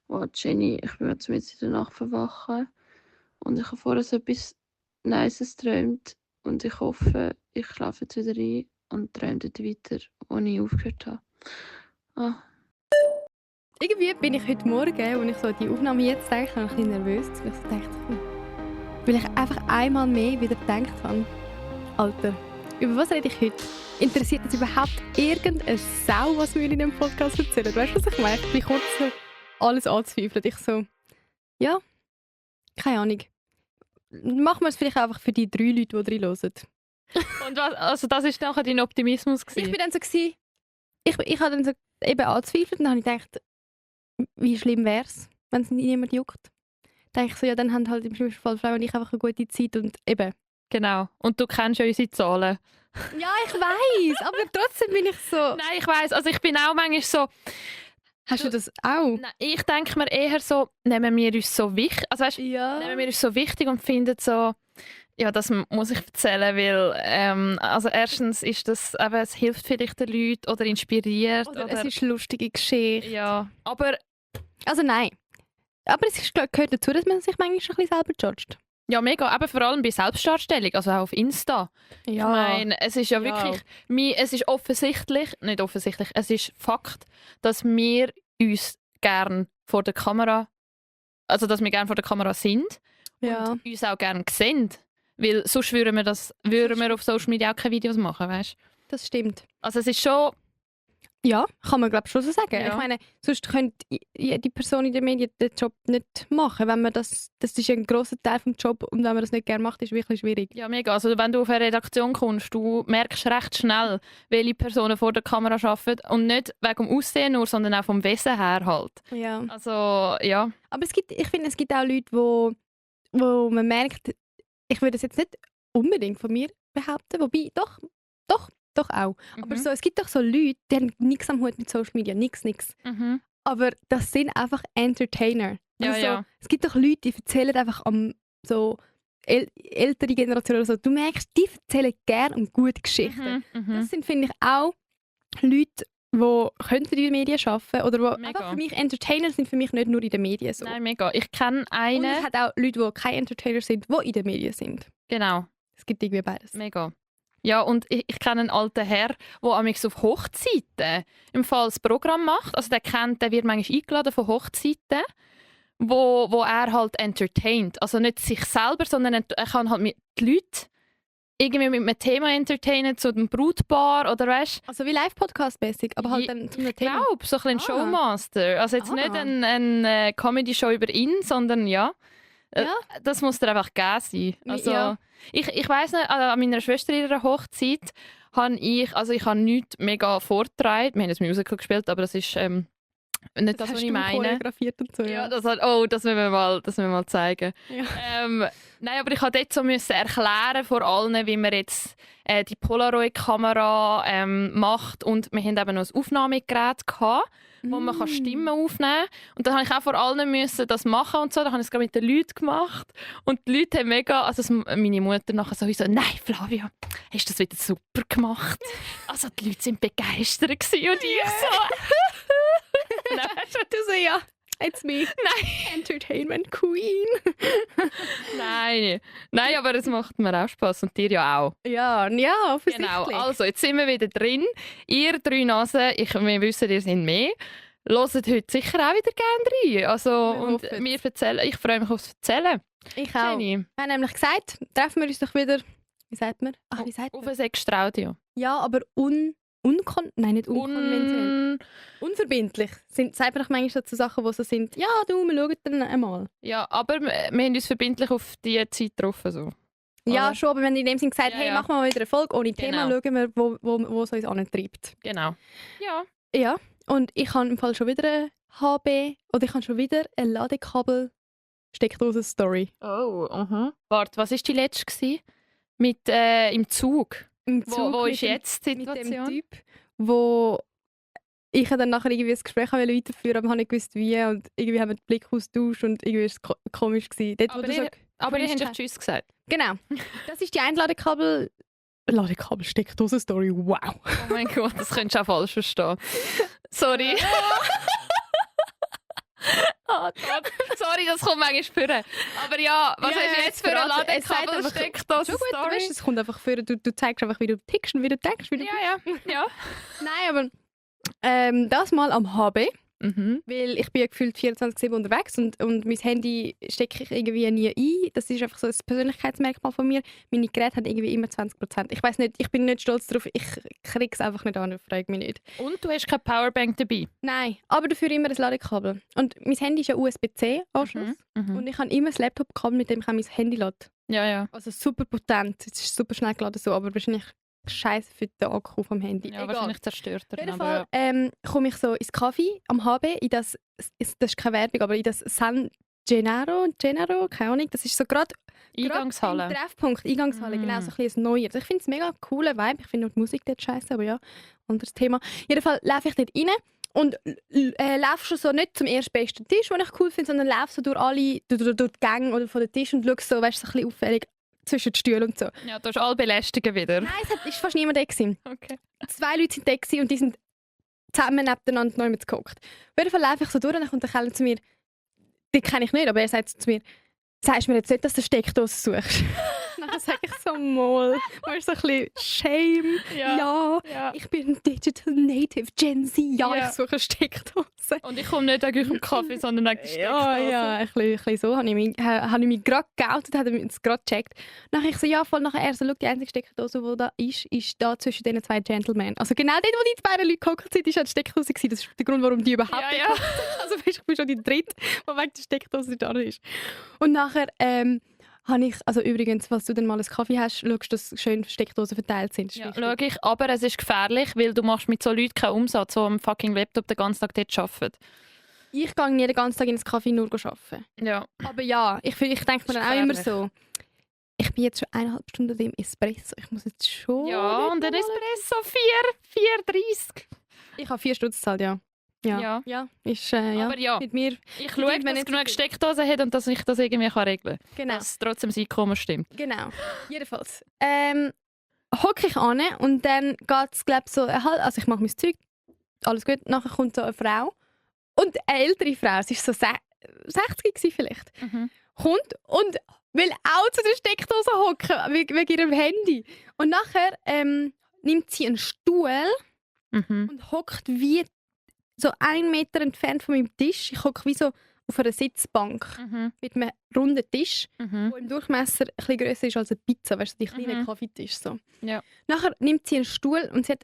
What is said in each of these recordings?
wow, Jenny, ich bin jetzt mit in der Nacht verwachen und ich habe vorher so etwas Nices geträumt und ich hoffe, ich schlafe jetzt wieder ein und träume dort weiter, wo ich aufgehört habe. Ah. Irgendwie bin ich heute Morgen, als ich so die Aufnahme jetzt denke, ein bisschen nervös, weil ich so dachte, weil ich einfach einmal mehr wieder gedacht habe, Alter, über was rede ich heute? Interessiert es überhaupt irgendeine Sau, was wir in dem Podcast erzählen? Weißt du, was ich meine? Ich bin kurz so alles anzweifeln. Ich so, ja, keine Ahnung. Machen wir es vielleicht einfach für die 3 Leute, die reinhören. Und was, also das war nachher dein Optimismus Ich gewesen? bin dann so, ich habe dann so eben angezweifelt und dann habe ich gedacht, wie schlimm wäre es, wenn es niemand juckt. Dann denke ich so, ja, dann haben halt im schlimmsten Fall Frau und ich einfach eine gute Zeit und eben. Genau. Und du kennst ja unsere Zahlen. Ja, ich weiss, aber trotzdem bin ich so... Nein, ich weiss. Also ich bin auch manchmal so... Hast du das auch? Nein, ich denke mir eher so, nehmen wir uns so wichtig, also weißt, Ja. nehmen wir uns so wichtig und finden so, ja, das muss ich erzählen, weil also erstens ist das eben, es hilft vielleicht den Leuten oder inspiriert. Oder es ist eine lustige Geschichte. Ja, aber... Also nein. Aber es gehört dazu, dass man sich manchmal ein bisschen selber judgt. Ja, mega. Eben vor allem bei Selbstdarstellung, also auch auf Insta. Ja. Ich meine, es ist ja Ja. wirklich, es ist offensichtlich, nicht offensichtlich, es ist Fakt, dass wir uns gern vor der Kamera, also dass wir gern vor der Kamera sind Ja. und uns auch gern sehen. Weil sonst würden wir auf Social Media auch keine Videos machen, weißt? Das stimmt. Also es ist schon, Ja, kann man glaube ich schon so sagen. Ja. Ich meine, sonst könnte die Person in den Medien den Job nicht machen, wenn man das ist ein grosser Teil vom Job und wenn man das nicht gerne macht, ist es wirklich schwierig. ja mega. Also wenn du auf eine Redaktion kommst, du merkst recht schnell, welche Personen vor der Kamera arbeiten und nicht wegen dem Aussehen nur, sondern auch vom Wesen her halt. Ja. Also ja. Aber ich finde, es gibt auch Leute, wo man merkt, ich würde das jetzt nicht unbedingt von mir behaupten, wobei, doch auch. Aber so, es gibt doch so Leute, die haben nichts am Hut mit Social Media, nichts. Mhm. Aber das sind einfach Entertainer. Ja, Also so, ja. Es gibt doch Leute, die erzählen einfach so ältere Generationen oder so. Du merkst, die erzählen gerne und gute Geschichten. Mhm. Das sind, finde ich, auch Leute, die könnten in den Medien arbeiten oder die Mega. einfach für mich Entertainer sind, für mich nicht nur in den Medien so. Nein, mega. Ich kenne Und einen. es hat auch Leute, die keine Entertainer sind, die in den Medien sind. Genau, Es gibt irgendwie beides. mega. Ja, und ich kenne einen alten Herr, der amigs auf Hochzeiten im Fall das Programm macht. Also der wird manchmal eingeladen von Hochzeiten, wo er halt entertaint. Also nicht sich selber, sondern er kann halt mit die Leute irgendwie mit einem Thema entertainen, zu dem Brautpaar oder weißt. Also wie Live-Podcast-mäßig, aber halt dann zu einem Ich Thema. glaube, so ein bisschen Showmaster. Also jetzt nicht eine Comedy-Show über ihn, sondern ja. Ja. Das muss dir einfach geben sein. Also, Ja. ich weiss nicht, an meiner Schwester ihrer Hochzeit habe ich nichts mega vorgetragen. Wir haben ein Musical gespielt, aber das ist nicht das, was hast ich du meine. choreografiert und so, Ja, das müssen wir mal zeigen. Ja. Nein, aber ich musste dort so müssen erklären vor allen, wie man jetzt die Polaroid-Kamera macht. Und wir hatten eben noch ein Aufnahmegerät gehabt, wo man kann Stimmen aufnehmen kann. Und dann musste ich auch vor allen müssen das machen und so. Dann habe ich es gerade mit den Leuten gemacht. Und die Leute haben mega, also meine Mutter nachher so, nein Flavia, hast du das wieder super gemacht? Also die Leute waren begeistert gewesen. Und ich so... Nein, Du so, ja, it's me. nein. Entertainment Queen. Nein, aber es macht mir auch Spass und dir ja auch. Ja, offensichtlich. Genau, also jetzt sind wir wieder drin. Ihr 3 Nasen, wir wissen, ihr seid mehr. Hört heute sicher auch wieder gerne rein. Also, Wir hoffen es. ich freue mich aufs Erzählen. Ich auch. Jenny, Wir haben nämlich gesagt, treffen wir uns doch wieder, wie sagt man? auf ein Sextraudio. Ja, aber nicht unkonventionell. Unverbindlich. Sagt man doch manchmal so zu Sachen, die so sind, ja, du, wir schauen dann einmal. Ja, aber wir haben uns verbindlich auf die Zeit getroffen. So. Ja, Oder? schon, aber wenn in dem Sinn gesagt, Ja, hey, ja. machen wir mal wieder eine Folge ohne Thema, Genau. schauen wir, wo es uns antreibt. Genau. Ja. Ja, und ich habe im Fall schon wieder eine HB oder ich habe schon wieder eine Ladekabel Steckdosen-Story. Oh, Warte, was war die letzte gewesen? Mit im Zug. Im Wo mit ist dem- jetzt die mit dem Situation? Typ, wo ich dann nachher irgendwie das Gespräch weiterführen, aber ich habe nicht gewusst wie und irgendwie haben wir den Blick austauscht und irgendwie war es komisch gewesen. Dort, wo Aber du so Aber ihr habt Christ doch Tschüss gesagt. Genau. Das ist die eine Ladekabel-Steckdosen-Story. Wow. Oh mein Gott, das könntest du auch falsch verstehen. Sorry. Sorry, das kommt manchmal führen. Aber ja, was hast du jetzt für eine Ladekabelsteckdose? Schon gut, du weißt, es kommt einfach führen. Du zeigst einfach, wie du tickst und wie du denkst. Wie du Ja. Nein, aber das mal am HB. Weil ich bin ja gefühlt 24/7 unterwegs und mein Handy stecke ich irgendwie nie ein. Das ist einfach so ein Persönlichkeitsmerkmal von mir. Meine Geräte haben irgendwie immer 20%. Ich weiß nicht, ich bin nicht stolz darauf. Ich kriege es einfach nicht an, frage mich nicht. Und du hast keine Powerbank dabei? Nein, aber dafür immer ein Ladekabel. Und mein Handy ist ja USB-C-Anschluss. Und ich habe immer ein Laptop-Kabel, mit dem ich auch mein Handy lade. Ja. Also super potent. Es ist super schnell geladen, so, aber wahrscheinlich scheiße für den Akku vom Handy. Ja, wahrscheinlich zerstört er. Auf jeden Fall komme ich so ins Café am HB, in das ist keine Werbung, aber in das San Gennaro, keine Ahnung, das ist so gerade Eingangshalle. Treffpunkt, Eingangshalle, genau, so ein bisschen neuer. Ich finde es mega cooler Vibe, ich finde nur die Musik dort scheiße, aber ja, anderes Thema. Jedenfalls laufe ich dort rein und laufe schon so nicht zum erstbesten Tisch, den ich cool finde, sondern laufe so durch die Gänge oder von den Tisch und schaue so, weißt, so ein bisschen auffällig zwischen den Stühlen und so. Ja, du hast alle belästigen wieder. Nein, es war fast niemand da gewesen. Okay. 2 Leute sind da gewesen und die sind zusammen nebeneinander noch mit gehockt. Auf jeden Fall laufe ich so durch und dann kommt der Keller zu mir, den kenne ich nicht, aber er sagt so zu mir, sagst du mir jetzt nicht, dass du eine Steckdose suchst? Dann sage ich so mal, weißt du, so ein bisschen Shame. Ja, ich bin ein Digital Native, Gen Z. Ja, ich suche eine Steckdose. Und ich komme nicht wegen dem Kaffee, sondern wegen der Steckdose. Ja, ein bisschen so. Habe ich mich gerade geoutet, hat er es gerade gecheckt. Nachher ich so, ja, voll nachher er so, schau, die einzige Steckdose, die da ist da zwischen diesen 2 Gentlemen. Also genau dort, wo die beiden Leute gehockt sind, ist eine Steckdose gewesen. Das ist der Grund, warum die überhaupt gehockt sind. Also weißt, ich bin schon die dritte, die wegen der Steckdose da ist. Und nachher habe ich, also übrigens, falls du dann mal einen Kaffee hast, schaust, dass schön Steckdosen verteilt sind. Ja, schau ich, aber es ist gefährlich, weil du machst mit so Leuten keinen Umsatz, die am fucking Laptop den ganzen Tag dort arbeiten. Ich gehe nie den ganzen Tag in einen Kaffee nur arbeiten. Ja. Aber ja, ich denke mir dann auch immer so, ich bin jetzt schon 1,5 Stunden im Espresso. Ich muss jetzt schon... Ja, und ein Espresso 4,30. Ich habe 4 Stutz gezahlt, ja. Ja. Ist, Aber ja, mit mir. Ich schaue, dass es genug Steckdosen hat und dass ich das irgendwie regeln kann. Genau. Dass trotzdem das Einkommen stimmt. Genau. Jedenfalls. Hocke ich an und dann geht es, glaube ich, so also ich mache mein Zeug, alles gut. Nachher kommt so eine Frau und eine ältere Frau, sie war so 60 gewesen vielleicht, kommt und will auch zu der Steckdose hocken, wegen ihrem Handy. Und nachher nimmt sie einen Stuhl und hockt wie so 1 Meter entfernt von meinem Tisch. Ich hocke wie so auf einer Sitzbank mit einem runden Tisch, der im Durchmesser ein bisschen grösser ist als eine Pizza, weißt du, die kleinen Kaffeetisch. So. Ja. Nachher nimmt sie einen Stuhl und sie hat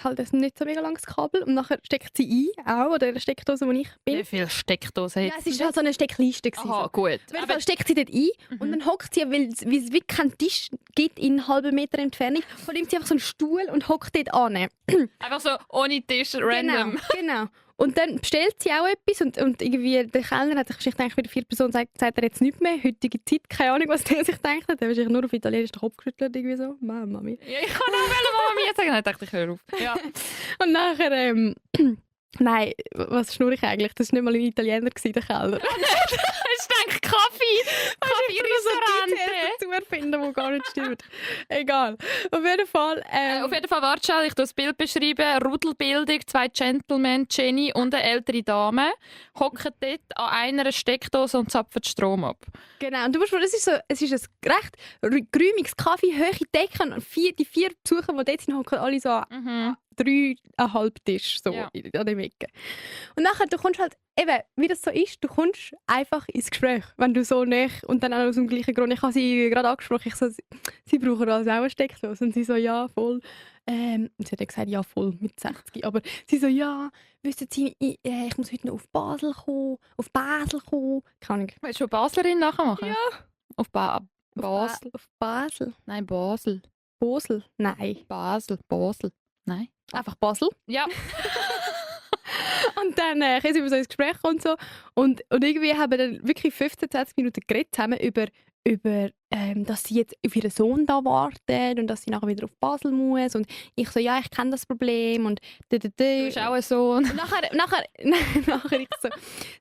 halt ein nicht so mega langes Kabel und nachher steckt sie ein, auch, oder eine Steckdose, wo ich bin. Wie viele Steckdosen hat es war halt so eine Steckliste. Aha, gut. Auf jeden Fall steckt sie dort ein und dann hockt sie, weil es wie keinen Tisch gibt in einen halben Meter Entfernung, dann nimmt sie einfach so einen Stuhl und hockt dort an. Einfach so ohne Tisch, random. Genau. Und dann bestellt sie auch etwas und irgendwie der Kellner hat sich wahrscheinlich gedacht, bei der 4. Person sagt er jetzt nichts mehr, heutige Zeit, keine Ahnung, was der sich gedacht hat. Er hat wahrscheinlich nur auf Italienisch den Kopf geschüttelt, irgendwie so, Mamma mia. Ja, ich kann auch Mama mia sagen, dann dachte ich, hör auf. Ja. Und nachher, nein, was schnurre ich eigentlich? Das war nicht mal ein Italiener, der Kellner. Ich denke Kaffee-Restaurant dazu erfinden, die gar nicht stimmt. Egal. Auf jeden Fall, warte schnell, ich das Bild beschreiben. Rudelbildung, 2 Gentlemen, Jenny und eine ältere Dame, hocken dort an einer Steckdose und zapfen Strom ab. Genau, und du musst es ist ein recht geräumiges Kaffee, hohe Decken und die 4 Besucher, die dort sind, hocken alle so an 3,5 Tisch so an dem Ecke. Und nachher, du kommst halt, eben, wie das so ist, du kommst einfach ins Gespräch, wenn du so näher und dann auch aus dem gleichen Grund. Ich habe sie gerade angesprochen, ich so, sie brauchen also auch eine Steckdose. Und sie so, ja, voll. Und sie hat dann gesagt, ja, voll, mit 60. Aber sie so, ja, wissen Sie, ich muss heute noch auf Basel kommen. Keine Ahnung. Willst du Baslerin nachher machen? Ja. Auf Basel? Auf Basel. Nein, Basel. Basel? Nein. Basel. Nein. Einfach Basel. Ja. Und dann sind wir so ins Gespräch und so. Und irgendwie haben wir dann wirklich 15, 20 Minuten geredet zusammen über dass sie jetzt auf ihren Sohn da warten und dass sie nachher wieder auf Basel muss. Und ich so, ja, ich kenne das Problem. Und du bist auch ein Sohn. Und nachher ich so,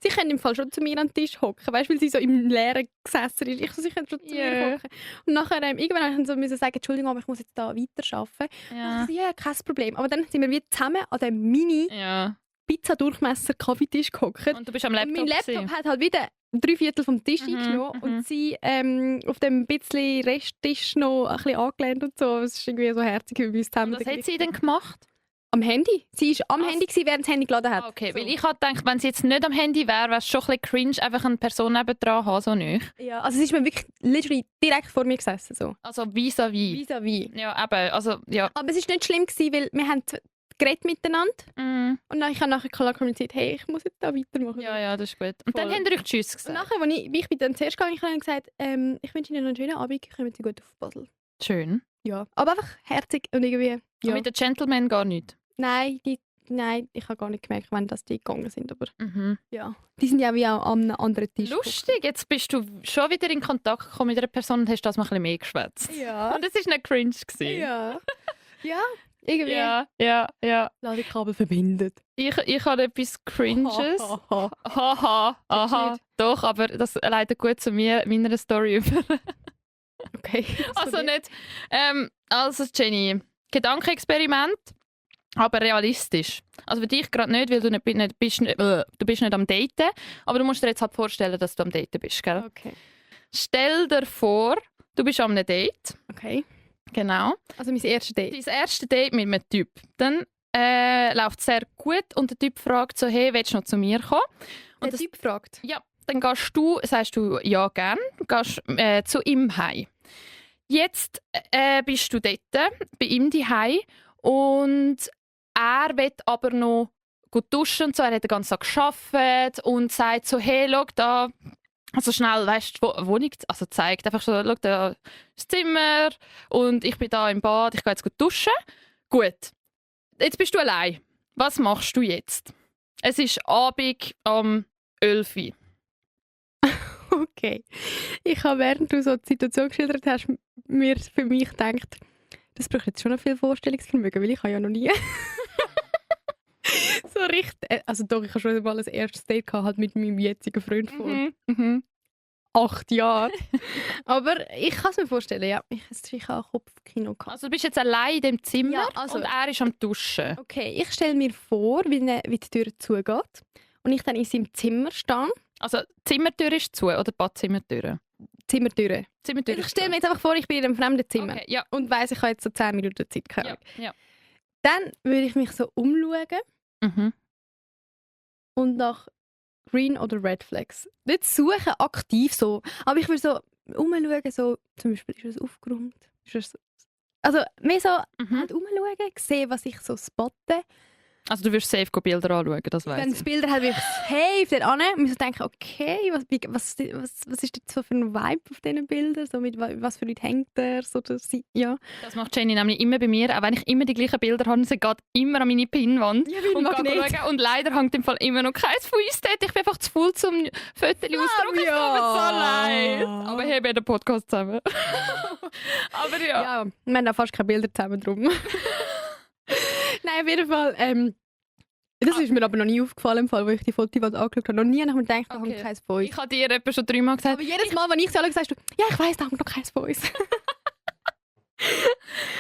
sie können im Fall schon zu mir an den Tisch hocken, weißt, weil sie so im Leeren gesessen ist. Ich so, sie können schon zu mir hocken. Und nachher irgendwann musste ich so sagen, Entschuldigung, aber ich muss jetzt da weiterarbeiten. Ja. Und ich so, ja, kein Problem. Aber dann sind wir wieder zusammen an dem Mini-Pizza-Durchmesser-Kaffeetisch gehockt. Und du bist am Laptop. Und mein Laptop hat halt wieder 3/4 vom Tisch Mhm, eingenommen mhm. und sie auf dem bisschen Resttisch noch ein bisschen angelehnt und so. Es ist irgendwie so herzig, wie wir uns zusammen Was hat sie denn gemacht? am Handy. Sie war am Ah, Handy, während das Handy geladen hat. Okay, So. weil ich habe gedacht, wenn sie jetzt nicht am Handy wäre, wäre es schon ein bisschen cringe, einfach eine Person nebendran haben, so nicht. Ja, also sie ist mir wirklich literally direkt vor mir gesessen. So. Also vis-à-vis. Vis-à-vis. Ja, eben, also, ja. Aber es war nicht schlimm, weil wir haben geredet miteinander Mm, und dann, ich habe nachher klar kommuniziert, hey, ich muss jetzt da weitermachen. ja, das ist gut. Und dann Voll. haben wir euch Tschüss Und gesagt. nachher, als ich bin dann zuerst gegangen, ich habe gesagt, ich wünsche Ihnen noch einen schönen Abend, kommen Sie gut auf Basel. Schön. Ja. Aber einfach herzig und irgendwie, Und ja. mit den Gentlemen gar nicht. Nein, ich habe gar nicht gemerkt, wann das die gegangen sind, aber Mhm. ja. Die sind ja wie auch an einem anderen Tisch. Lustig, jetzt bist du schon wieder in Kontakt gekommen mit einer Person und hast das mal ein bisschen mehr geschwätzt. Ja. Und es war nicht cringe. Gewesen. Ja. Ja, irgendwie. Ja. Ladekabel verbindet. Ich habe etwas Cringes. Haha, aha. nicht. Doch, aber das leitet gut zu meiner Story über. Okay. Also nicht. Also Jenny, Gedankenexperiment, aber realistisch. Also für dich gerade nicht, weil du du bist nicht am Daten, aber du musst dir jetzt halt vorstellen, dass du am Daten bist, gell? Okay. Stell dir vor, du bist an einem Date, Okay. genau. Also mein erstes Date. Dein erste Date mit einem Typ. Dann läuft es sehr gut und der Typ fragt so, hey, willst du noch zu mir kommen? Der das- Typ fragt. Ja, dann sagst du ja gern, gehst zu ihm heim. Jetzt bist du dort bei ihm daheim und er will aber noch gut duschen und so. Er hat den ganzen Tag gearbeitet und sagt so, hey, schau da, also schnell, weißt du, Wohnung, also zeigt einfach so, schau da das Zimmer und ich bin da im Bad, ich gehe jetzt gut duschen. Gut, jetzt bist du allein. Was machst du jetzt? Es ist Abend um 11 Uhr. Okay. Ich habe, während du so die Situation geschildert hast, mir für mich gedacht, das braucht jetzt schon noch viel Vorstellungsvermögen, weil ich habe ja noch nie so richtig... Also doch, ich habe schon mal ein erstes Date gehabt, halt mit meinem jetzigen Freund vor 8 Jahren. Aber ich kann es mir vorstellen, ja. Ich habe Kopfkino gehabt. Also du bist jetzt allein in dem Zimmer Ja, also- und er ist am Duschen. Okay, ich stelle mir vor, wie die Tür zugeht und ich dann in seinem Zimmer stehe. Also die Zimmertür ist zu oder die Badzimmertür? Zimmertür. Zimmertür Ich ist stelle zu. mir jetzt einfach vor, ich bin in einem fremden Zimmer Okay, ja. und weiss, ich habe jetzt so 10 Minuten Zeit. Keine Ja, Ahnung. ja. Dann würde ich mich so umschauen Mhm. und nach Green oder Red Flags. Nicht suchen aktiv so, aber ich würde so umschauen, so zum Beispiel, ist es aufgeräumt? Ist es also mehr so Mhm. halt umschauen, sehen, was ich so spotte. Also du wirst safe Bilder anschauen, das Wenn weiss es ich. Bilder hat, würde ich safe dort an und mir so denken, okay, was ist jetzt so für ein Vibe auf diesen Bildern? So mit was für Leute hängt der? So, ja. Das macht Jenny nämlich immer bei mir, auch wenn ich immer die gleichen Bilder habe, sie geht immer an meine Pinnwand Ja, wie ein und Magnet. schauen. Und leider hängt im Fall immer noch keins von uns dort. Ich bin einfach zu faul zum Fotos ausdrucken. Es tut mir so leid. Aber hey, wir haben den Podcast zusammen. Aber ja. Ja, wir haben auch fast keine Bilder zusammen drum. Nein, auf jeden Fall. Das ist mir aber noch nie aufgefallen, im Fall, wo ich die Fotowand angeschaut habe. Noch nie habe ich mir gedacht, da Okay. hängt keins von uns. Ich habe dir etwa schon 3-mal gesagt. Aber jedes Mal, wenn ich sie anschaue, sagst du, ja, ich weiss, da hängt noch keins von uns.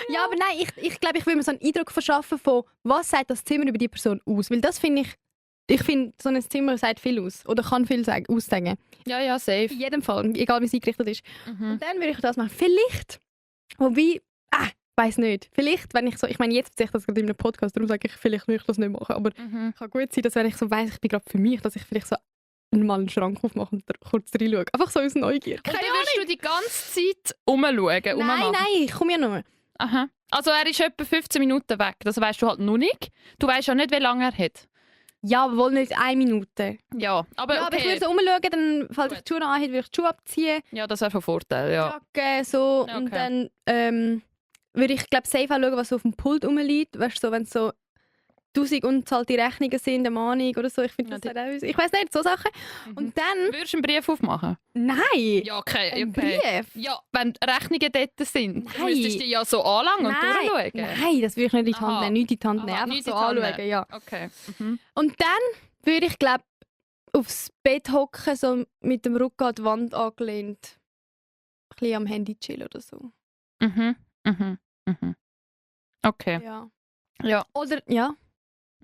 Ja, aber nein, ich glaube, ich will mir so einen Eindruck verschaffen von, was sagt das Zimmer über die Person aus. Weil das finde ich finde, so ein Zimmer sagt viel aus. Oder kann viel aussagen. Ja, safe. In jedem Fall, egal wie es eingerichtet ist. Mhm. Und dann würde ich das machen. Vielleicht, wobei, weiß nicht. Vielleicht, wenn ich so, ich meine, jetzt erzähle ich das gerade in einem Podcast, darum sage ich, vielleicht will ich das nicht machen. Aber Mhm. kann gut sein, dass wenn ich so weiss, ich bin gerade für mich, dass ich vielleicht so mal einen Schrank aufmache und da kurz reinschaue. Einfach so aus Neugier. Und dann wirst du die ganze Zeit umschauen. Nein, ich komme ja nur. Aha. Also er ist etwa 15 Minuten weg. Das weißt du halt noch nicht. Du weißt ja nicht, wie lange er hat. Ja, aber wohl nicht 1 Minute. Ja, aber Ja, aber ich okay. würde so umschauen, dann, falls ich Gut. die Schuhe anhabe, würde ich die Schuhe abziehen, Ja, das wäre von Vorteil, ja. Jacke, so. Ja, Und okay. dann würde ich, glaube safe auch schauen, was so auf dem Pult rumliegt. Weißt du, so, wenn es so 1000 unzahlte Rechnungen sind, eine Mahnung oder so. Ich finde, Ja, das hat auch... Ich weiss nicht, so Sachen. Mhm. Und dann... Würdest du einen Brief aufmachen? Nein! Ja, okay. Ein okay. Brief? Ja, wenn Rechnungen dort sind, dann Nein. müsstest du die ja so anlangen und Nein, durchschauen. nein, das würde ich nicht in die Hand Aha. nehmen. Nicht in die Hand Aha, nehmen, einfach nicht so in die Hand anschauen, nehmen. ja. Okay. Mhm. Und dann würde ich, glaube aufs Bett hocken, so mit dem Rücken an die Wand angelehnt. Ein bisschen am Handy chillen oder so. Mhm. Mhm. Mhm. Okay. Ja. Ja. Oder, ja.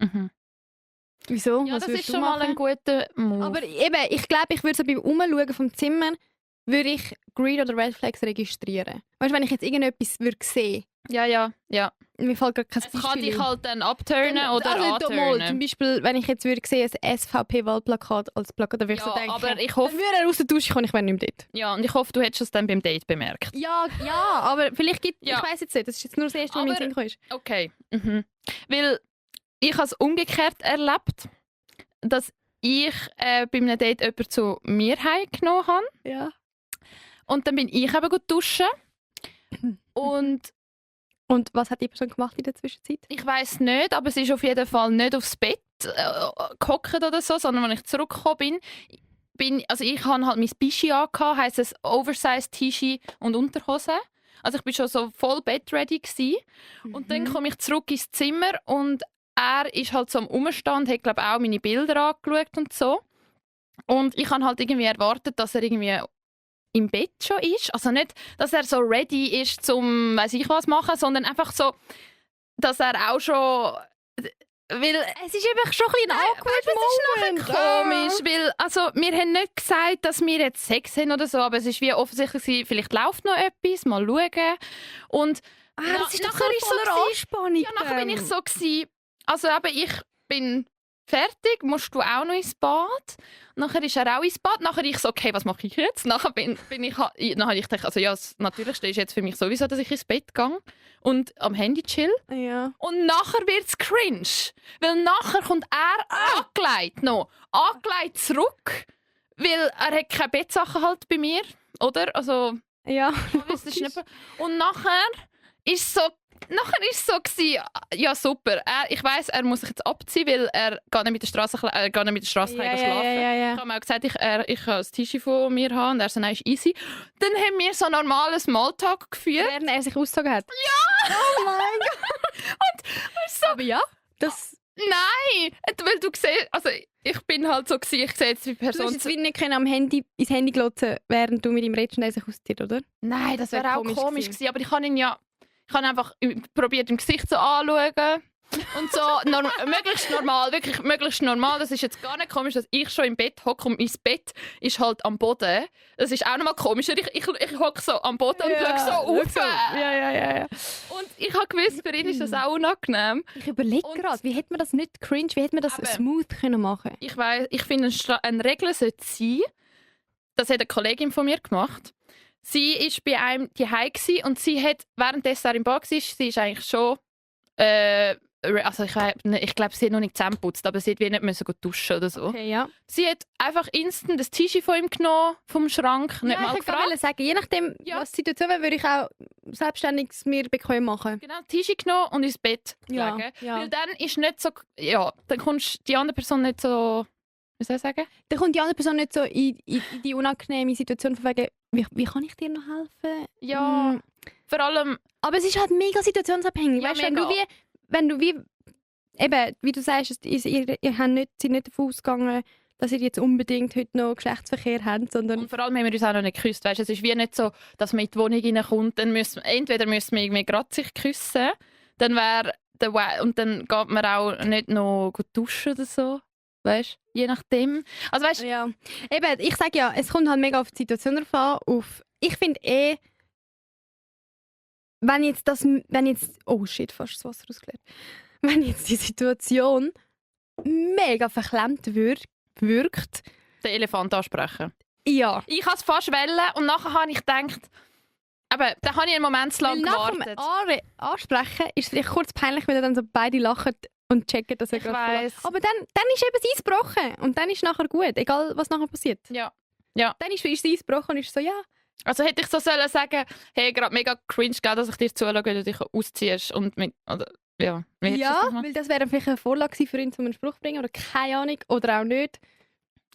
Mhm. Wieso? Ja, Was das würdest ist du schon mal machen? ein guter Move. Aber eben, ich glaube, ich würde so beim Umschauen vom Zimmer würde ich Green oder Red Flags registrieren. Weißt du, wenn ich jetzt irgendetwas würde sehen, ja. mir fällt gerade kein Es Beispiel kann dich ein. halt dann abturnen oder also, mal, zum anturnen. Beispiel, wenn ich jetzt würde sehen, ein SVP-Wahlplakat als Plakat, dann würde ich so Ja, denken, aber ich dann hoffe, würde er aus der Dusche kommen, ich wäre nicht mehr dort. ja, und ich hoffe, du hättest es dann beim Date bemerkt. Ja, aber vielleicht gibt Ja. ich weiß jetzt nicht, das ist jetzt nur das erste, was mir in den Aber- Sinn kam. Okay. Weil ich habe es umgekehrt erlebt, dass ich bei einem Date jemanden zu mir heimgenommen habe. Ja. Und dann bin ich eben gut duschen. Und Und was hat die Person gemacht in der Zwischenzeit? ich weiss nicht, aber sie ist auf jeden Fall nicht aufs Bett gehockt oder so, sondern als ich zurückgekommen also ich habe halt mein Bischi angehabt, heisst es Oversized T-Shirt und Unterhose. Also ich bin schon so voll bedready gsi. Und dann komme ich zurück ins Zimmer und er ist halt so am Umstand, hat glaube auch meine Bilder angeschaut und so. Und ich habe halt irgendwie erwartet, dass er irgendwie im Bett schon ist. Also nicht, dass er so ready ist zum weiss ich was machen, sondern einfach so, dass er auch schon... Weil Es ist einfach schon ein bisschen awkward komisch, weil also, wir haben nicht gesagt, dass wir jetzt Sex haben oder so, aber es ist wie offensichtlich gewesen, vielleicht läuft noch etwas, mal schauen. Und Das ist doch nachher ist so voller Anspannung. ja, nachher bin ich so gewesen, also eben, ich bin fertig, musst du auch noch ins Bad? Nachher ist er auch ins Bad, nachher ich so, okay, was mache ich jetzt? Nachher bin ich, nachher ich gedacht, also ja, das Natürlichste ist jetzt für mich sowieso, dass ich ins Bett gehe und am Handy chill. Ja. Und nachher wird es cringe. Weil nachher kommt er angelegt noch. Angelegt zurück. Weil er hat keine Bettsachen halt bei mir. Oder? Also, Ja. das ist nicht... Und nachher ist so... Nachher war es so, gewesen, ja super, ich weiss, er muss sich jetzt abziehen, weil er geht nicht mit der Straße schlafen. Ja. Ich habe auch gesagt, ich kann ein T-Shirt von mir haben und er so, nein, ist easy. Dann haben wir so normalen Smalltalk geführt. Während er sich ausgezogen hat. Ja! Oh mein Gott! So, Aber ja, das... nein! Weil du siehst, also ich bin halt so gewesen, ich sehe jetzt die Du hast Person... jetzt wieder nicht können ins Handy glotzen, während du mit ihm redest und er sich auszieht, oder? Nein, das wär wäre auch komisch komisch gewesen. gewesen, aber ich habe einfach probiert im Gesicht so anzuschauen und so möglichst normal, wirklich möglichst normal. Das ist jetzt gar nicht komisch, dass ich schon im Bett hocke und mein Bett ist halt am Boden. Das ist auch nochmal komischer. Ich hocke so am Boden und schaue so auf. Ja. Und ich habe gewusst, für ihn ist das auch unangenehm. Ich überlege Und- gerade, wie hätte man das nicht cringe, wie hätte man das Eben. smooth können machen? Ich weiss, ich finde, eine Regel sollte sein, das hat eine Kollegin von mir gemacht. Sie war bei einem daheim und sie hat, währenddessen er im Bad war, sie ist eigentlich schon, also ich glaube, sie hat noch nicht zusammengeputzt, aber sie hat wie nicht müssen duschen oder so. Okay, ja. Sie hat einfach instant das T-Shirt von ihm genommen, vom Schrank, nicht Ja, mal ich gefragt. wollte sagen, je nachdem, Ja. was die Situation wäre, würde ich auch selbstständig es mir bequem machen. Genau, T-Shirt genommen und ins Bett Ja, gelegen. ja. Weil dann ist nicht so, ja, dann kommst die andere Person nicht so, wie soll ich sagen? Dann kommt die andere Person nicht so in die unangenehme Situation von wegen, wie kann ich dir noch helfen? Ja, Mm. vor allem, Aber es ist halt mega situationsabhängig. Ja, Weißt, mega. wenn du wie, eben, wie du sagst, ihr seid nicht davon ausgegangen, dass ihr jetzt unbedingt heute noch Geschlechtsverkehr habt, sondern und vor allem haben wir uns auch noch nicht geküsst. Weißt, es ist wie nicht so, dass man in die Wohnung reinkommt, dann entweder müssen wir irgendwie gerade sich küssen, dann und dann geht man auch nicht noch gut duschen oder so. Weißt, je nachdem. Also weißt, ja. Eben, ich sage ja, es kommt halt mega auf die Situation drauf an. Ich finde wenn jetzt, oh shit, fast das Wasser ausgeleert. Wenn jetzt die Situation mega verklemmt wirkt, den Elefant ansprechen. ja. Ich wollte es fast wollen und nachher habe ich gedacht, aber dann habe ich einen Moment zu Weil lang nach dem gewartet. Ansprechen ist es vielleicht kurz peinlich, wenn dann so beide lachen und checken, dass er Ich gerade voll- weiss. Aber dann ist eben das Eis gebrochen und dann ist nachher gut, egal was nachher passiert. Ja. Dann ist das Eis gebrochen und ist so, ja. Also hätte ich so sollen sagen, hey, gerade mega cringe, gell, dass ich dir zuschaue, wenn du dich ausziehst und oder ja. Wie hättest du das Ja, gemacht? weil das wäre vielleicht eine Vorlage gewesen für ihn, um einen Spruch zu bringen oder keine Ahnung, oder auch nicht.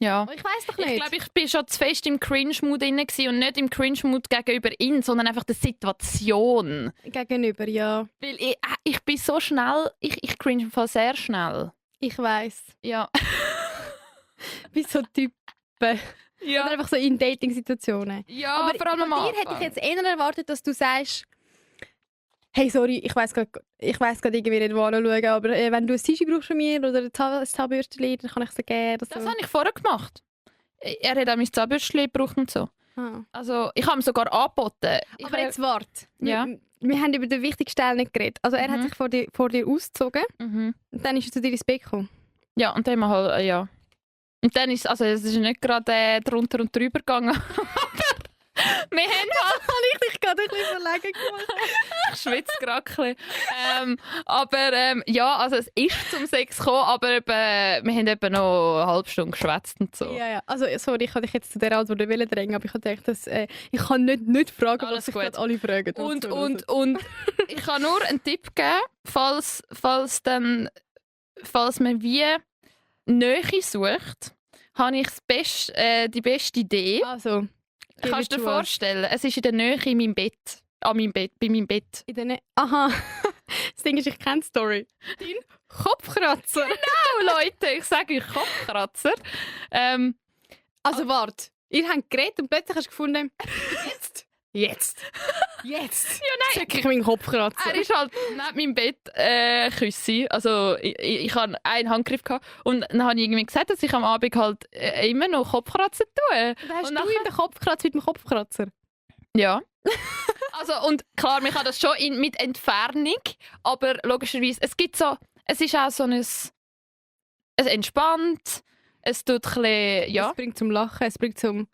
Ja. Ich weiß doch Ich nicht. glaube, ich bin schon zu fest im Cringe-Mood drin gewesen und nicht im Cringe-Mood gegenüber ihn, sondern einfach der Situation. Gegenüber, ja. Weil ich bin so schnell, ich cringe im Fall sehr schnell. Ich weiß. Ja. Wie so Typen. Oder einfach so in Dating-Situationen. Ja, Aber vor allem von am dir hätte ich Anfang. jetzt eher erwartet, dass du sagst, hey, sorry, ich weiss gerade irgendwie nicht, wo anschauen, aber wenn du ein Tischi brauchst von mir oder ein Zahnbürstchen, dann kann ich es dir geben. Oder so. Das habe ich vorher gemacht. Er hat auch mein Zahnbürstchen gebraucht und so. Ah. Also, ich habe ihm sogar angeboten. Aber jetzt warte. Ja. Wir haben über den wichtigsten Teil nicht geredet. Also er hat sich vor dir ausgezogen und dann ist er zu dir ins Bett gekommen. Ja, und dann haben wir halt, ja. Und dann ist es ist nicht gerade drunter und drüber gegangen. Wir haben halt... Habe ich dich gerade ein bisschen verlegen gemacht? Ich schwitze gerade ein bisschen. Aber ja, also es ist zum Sex gekommen, aber wir haben eben noch eine halbe Stunde geschwätzt und so. Ja. Also sorry, ich habe dich jetzt zu der Antwort drängen, aber ich habe gedacht, dass, ich kann nicht fragen, Alles was sich gut. gerade alle fragen. Und ich kann nur einen Tipp geben, falls man wie Nähe sucht, habe ich die beste Idee. Also, Kannst du dir vorstellen, es ist in der Nähe in meinem Bett. Bei meinem Bett. Aha. Das Ding ist, ich kenne die Story. Dein Kopfkratzer. Genau, Leute, ich sage euch Kopfkratzer. Also warte, ihr habt geredet und plötzlich hast du gefunden, jetzt. Ja, nein. Zeig ich meinen Kopfkratzer. Er ist halt neben meinem Bett Küssi. Also ich hatte einen Handgriff gehabt. Und dann habe ich irgendwie gesagt, dass ich am Abend halt immer noch Kopfkratzer tue. Dann hast und du ihm den Kopfkratzer mit dem Kopfkratzer? Ja. Also, und klar, man kann das schon mit Entfernung, aber logischerweise, es ist auch so es entspannt, es tut ein bisschen, ja. Es bringt zum Lachen, es bringt zum...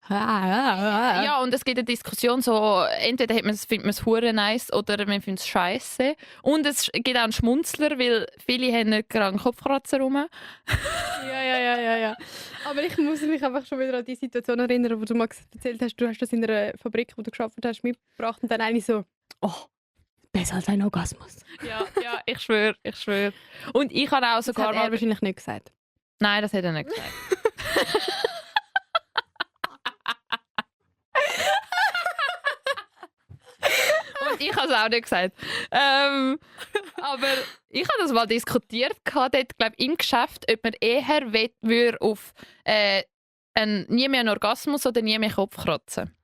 Ja, und es gibt eine Diskussion, so, entweder findet man es hure nice oder man findet es scheiße. Und es gibt auch einen Schmunzler, weil viele haben nicht gerade einen Kopfkratzer rum. Ja. Aber ich muss mich einfach schon wieder an die Situation erinnern, wo du mal erzählt hast, du hast das in einer Fabrik, wo du gearbeitet hast, mitgebracht und dann eine so, oh, besser als ein Orgasmus. Ja, ich schwöre. Und ich habe auch sogar Das hat er wahrscheinlich nicht gesagt. Nein, das hat er nicht gesagt. Und ich habe es auch nicht gesagt. Aber ich habe das mal diskutiert, dort, glaub, im Geschäft, ob man eher würde auf nie mehr einen Orgasmus oder nie mehr Kopfkratzen.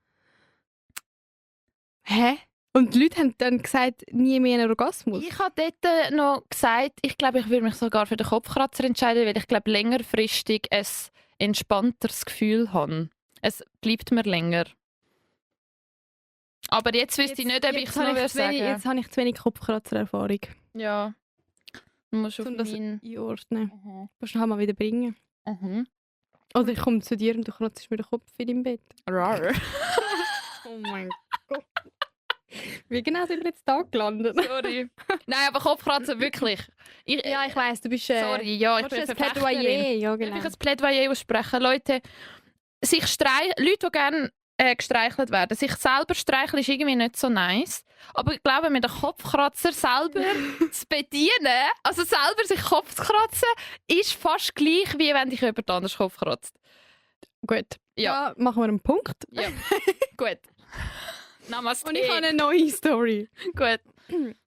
Hä? Und die Leute haben dann gesagt, nie mehr einen Orgasmus? Ich habe dort noch gesagt, ich glaube, ich würde mich sogar für den Kopfkratzer entscheiden, weil ich glaube, längerfristig ein entspannteres Gefühl habe. Es bleibt mir länger. Aber jetzt wüsste ich nicht, ob ich es noch sagen. Jetzt habe ich zu wenig Kopfkratzer-Erfahrung. Ja. Du musst auf Um das meinen... einordnen. Mhm. Musst du noch mal wieder bringen. Mhm. Oder ich komme zu dir und du kratzt mir den Kopf in deinem Bett. Rar. Oh mein Gott. Wie genau sind wir jetzt da gelandet? Sorry. Nein, aber Kopfkratzen wirklich. Ich weiss, du bist... sorry, ja, ich bin ein Verfechterin. Plädoyer. Ja, Darf genau. ich ein Plädoyer aussprechen? Leute, Leute, die gerne gestreichelt werden. Sich selber streicheln ist irgendwie nicht so nice. Aber ich glaube, mit dem Kopfkratzer selber zu bedienen, also selber sich Kopf zu kratzen, ist fast gleich, wie wenn dich jemand anders Kopf kratzt. Gut. Ja. Ja, machen wir einen Punkt. Ja. Gut. Namaste. Und ich habe eine neue Story. Gut.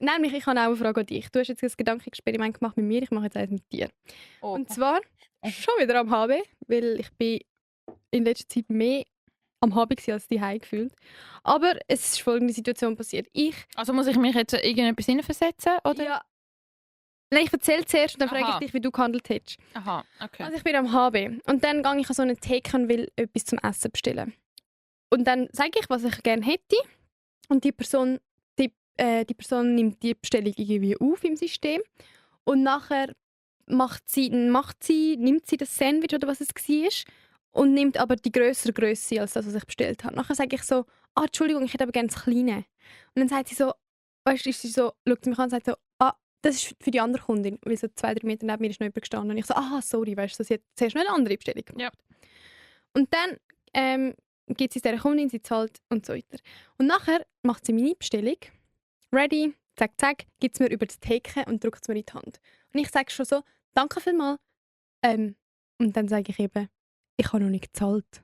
Nämlich, ich habe auch eine Frage an dich. Du hast jetzt ein Gedankenexperiment gemacht mit mir, ich mache jetzt eins mit dir. Oh. Und zwar schon wieder am HB, weil ich bin in letzter Zeit mehr am HB gewesen als die gefühlt. Aber es ist folgende Situation passiert. Also muss ich mich jetzt irgendetwas hineinversetzen, oder? Ja. Nein, ich erzähle zuerst und dann Aha. frage ich dich, wie du gehandelt hättest. Aha, okay. Also ich bin am HB und dann gehe ich an so eine Theke und will etwas zum Essen bestellen. Und dann sage ich, was ich gerne hätte und die Person nimmt die Bestellung irgendwie auf im System und nachher nimmt sie das Sandwich oder was es war und nimmt aber die grössere Grösse als das, was ich bestellt habe. Nachher sage ich so, Entschuldigung, ich hätte aber gerne das Kleine. Und dann sagt sie so, schaut sie mich an und sagt so, das ist für die andere Kundin, weil so 2-3 Meter neben mir ist noch jemand gestanden. Und ich so, sorry, weißt du, sie hat zuerst noch eine andere Bestellung gemacht. Ja. Und dann gibt sie es dieser Kundin, sie zahlt und so weiter. Und nachher macht sie meine Bestellung, ready, zack, gibt es mir über die Theke und drückt es mir in die Hand. Und ich sage schon so, danke vielmals. Und dann sage ich eben, ich habe noch nicht gezahlt.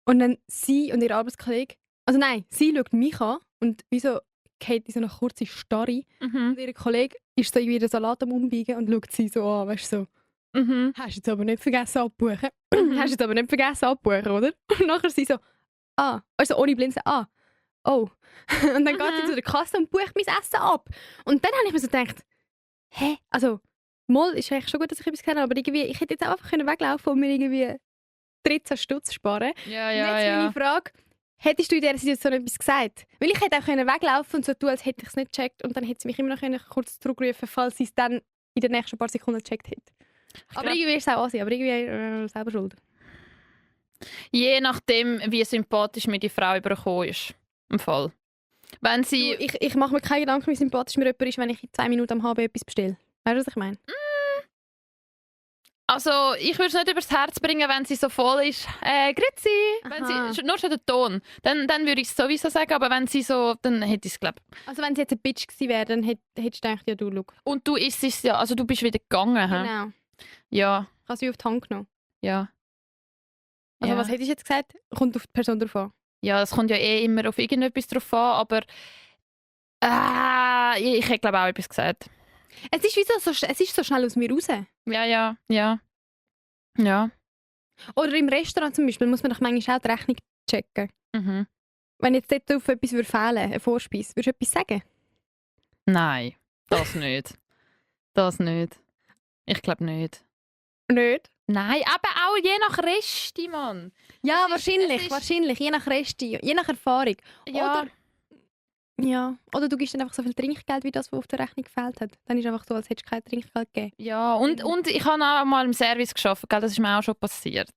Und dann sie und ihr Arbeitskollege, also nein, sie schaut mich an und wieso geht in so eine kurze Starre. Mhm. Und ihr Kollege ist so irgendwie den Salat am Umbiegen und schaut sie so an, weißt du, so, Mhm. hast du jetzt aber nicht vergessen abbuchen. Hast du jetzt aber nicht vergessen abbuchen, oder? Und nachher sie so, also ohne Blinzen, oh. Und dann geht sie zu der Kasse und bucht mein Essen ab. Und dann habe ich mir so gedacht, hä? Also, mal ist eigentlich schon gut, dass ich etwas kenne, aber irgendwie, ich hätte jetzt auch einfach weglaufen und mir irgendwie 13 Stutz sparen. Ja, Und jetzt meine Frage, hättest du in dieser Situation etwas gesagt? Weil ich hätte auch weglaufen und so tun, als hätte ich es nicht gecheckt und dann hätte sie mich immer noch kurz zurückrufen, falls sie es dann in den nächsten paar Sekunden gecheckt hätte. Aber irgendwie ist es auch Asi, aber irgendwie selber schuld. Je nachdem, wie sympathisch mir die Frau übergekommen ist. Im Fall. Wenn sie... Du, ich mache mir keine Gedanken, wie sympathisch mir jemand ist, wenn ich in 2 Minuten am HB etwas bestelle. Weißt du, was ich meine? Also, ich würde es nicht übers Herz bringen, wenn sie so voll ist. Grüezi! Wenn sie, nur schon der Ton. Dann würde ich es sowieso sagen, aber wenn sie so, dann hätte ich es, glaube ich. Also wenn sie jetzt ein Bitch gewesen wäre, dann hättest du gedacht, ja du, look. Und du isst es ja, also du bist wieder gegangen, hä? Genau. Ja, Ich habe sie auf die Hand genommen. ja. Also Ja. was hättest du jetzt gesagt? Kommt auf die Person drauf an. Ja, es kommt ja eh immer auf irgendetwas drauf an, aber ich hätte glaube auch etwas gesagt. Es ist, wie so, es ist so schnell aus mir raus. Ja. Oder im Restaurant zum Beispiel muss man doch manchmal auch die Rechnung checken. Mhm. Wenn jetzt dort auf etwas fehlen würde, eine Vorspeise, würdest du etwas sagen? Nein, das nicht. Das nicht. Ich glaube nicht. Nicht? Nein, aber auch je nach Resti, Mann. Ja, Es ist- wahrscheinlich. Je nach Resti, je nach Erfahrung. Ja. Oder du gibst dann einfach so viel Trinkgeld, wie das, was auf der Rechnung gefehlt hat. Dann ist es einfach so, als hättest du kein Trinkgeld gegeben. Ja, und ich habe auch mal im Service gearbeitet, gell? Das ist mir auch schon passiert.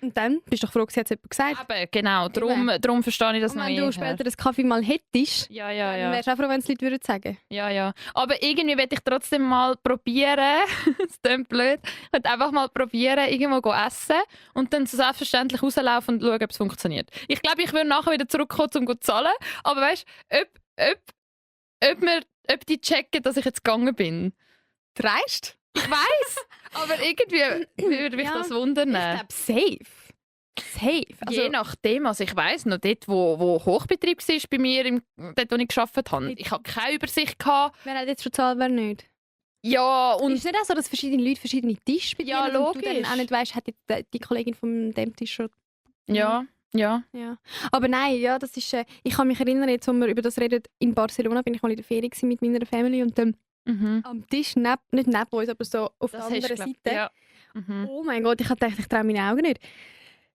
Und dann bist du doch froh, dass jetzt jemand gesagt. Eben, genau, darum verstehe ich das Und noch wenn eher. du später einen Kaffee mal hättest, Ja. dann wärst du auch froh, wenn es die Leute würden sagen. Ja. Aber irgendwie will ich trotzdem mal probieren, es klingt blöd, ich will einfach mal probieren, irgendwo essen und dann so selbstverständlich rauslaufen und schauen, ob es funktioniert. Ich glaube, ich würde nachher wieder zurückkommen, um zu zahlen, aber weißt du, ob die checken, dass ich jetzt gegangen bin. Dreist? Ich weiss, aber irgendwie würde mich Ja, das wundern. Ich glaube, safe. Also, Je nachdem, also ich weiss noch, dort wo Hochbetrieb war bei mir, dort wo ich gearbeitet habe, ich hatte keine Übersicht. wer hat jetzt schon gezahlt, wer nicht? Ja, Und und ist es nicht auch so, dass verschiedene Leute verschiedene Tische bedienen Ja, und du logisch. dann auch nicht weißt, hat die Kollegin von dem Tisch schon... ja. Ja. Aber nein, ja, das ist... ich kann mich erinnern, jetzt, als wir über das reden, in Barcelona bin ich mal in der Ferien gewesen mit meiner Family und dann Mhm. am Tisch, nicht neben uns, aber so auf der Das hast anderen du, Seite. glaub, ja. Mhm. Oh mein Gott, ich habe gedacht, ich traue meine Augen nicht.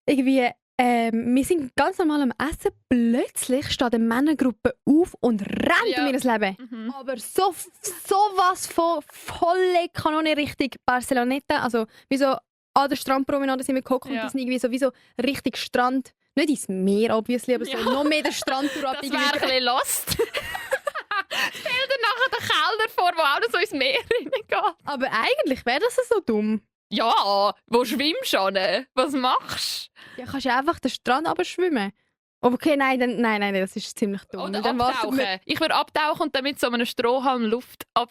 Irgendwie, wir sind ganz normal am Essen, plötzlich steht eine Männergruppe auf und rennt Ja. um ihr Leben. Mhm. Aber so was von volle Kanone Richtung Barceloneta, also wie so an der Strandpromenade sind wir geguckt Ja. und die sind irgendwie so wie so richtig Strand, nicht ins Meer obviously, aber Ja. so noch mehr der Strand Das wäre ein irgendwie. bisschen lost. Stell dir nachher den Keller vor, der auch noch so ins Meer reingeht. Aber eigentlich wäre das so dumm. Ja, wo schwimmst du an? Was machst Ja, kannst du einfach den Strand abschwimmen. Okay, nein, das ist ziemlich du? dumm. Oder Dann wartet abtauchen. man- Ich würde abtauchen und dann mit so einem Strohhalm Luft ab.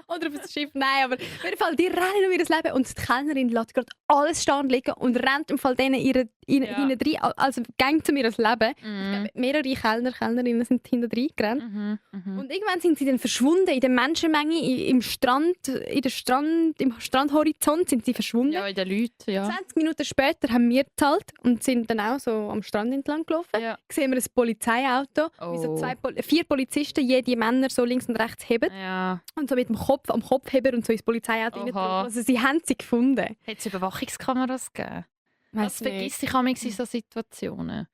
Oder auf das Schiff. Nein, aber auf jeden Fall, die rennen um ihr Leben und die Kellnerin lässt gerade alles stehen liegen und rennt im Fall denen hinten rein, also gang zu mir das Leben. Mhm. Mehrere Kellnerinnen sind hinten rein gerannt. Mhm. Mhm. Und irgendwann sind sie dann verschwunden in der Menschenmenge, im Strandhorizont sind sie verschwunden. Ja, in den Leuten, ja. 20 Minuten später haben wir gezahlt und sind dann auch so am Strand entlang gelaufen. Ja. Sehen wir ein Polizeiauto, wie so Oh. 4 Polizisten, jede Männer so links und rechts heben Ja. und so mit dem Kopf am Kopfheber und so ins Polizeiauto Oha. rein. Also sie haben sie gefunden. Hat es Überwachungskameras gegeben? Weiss Das nicht. vergisst ich manchmal in so Situationen.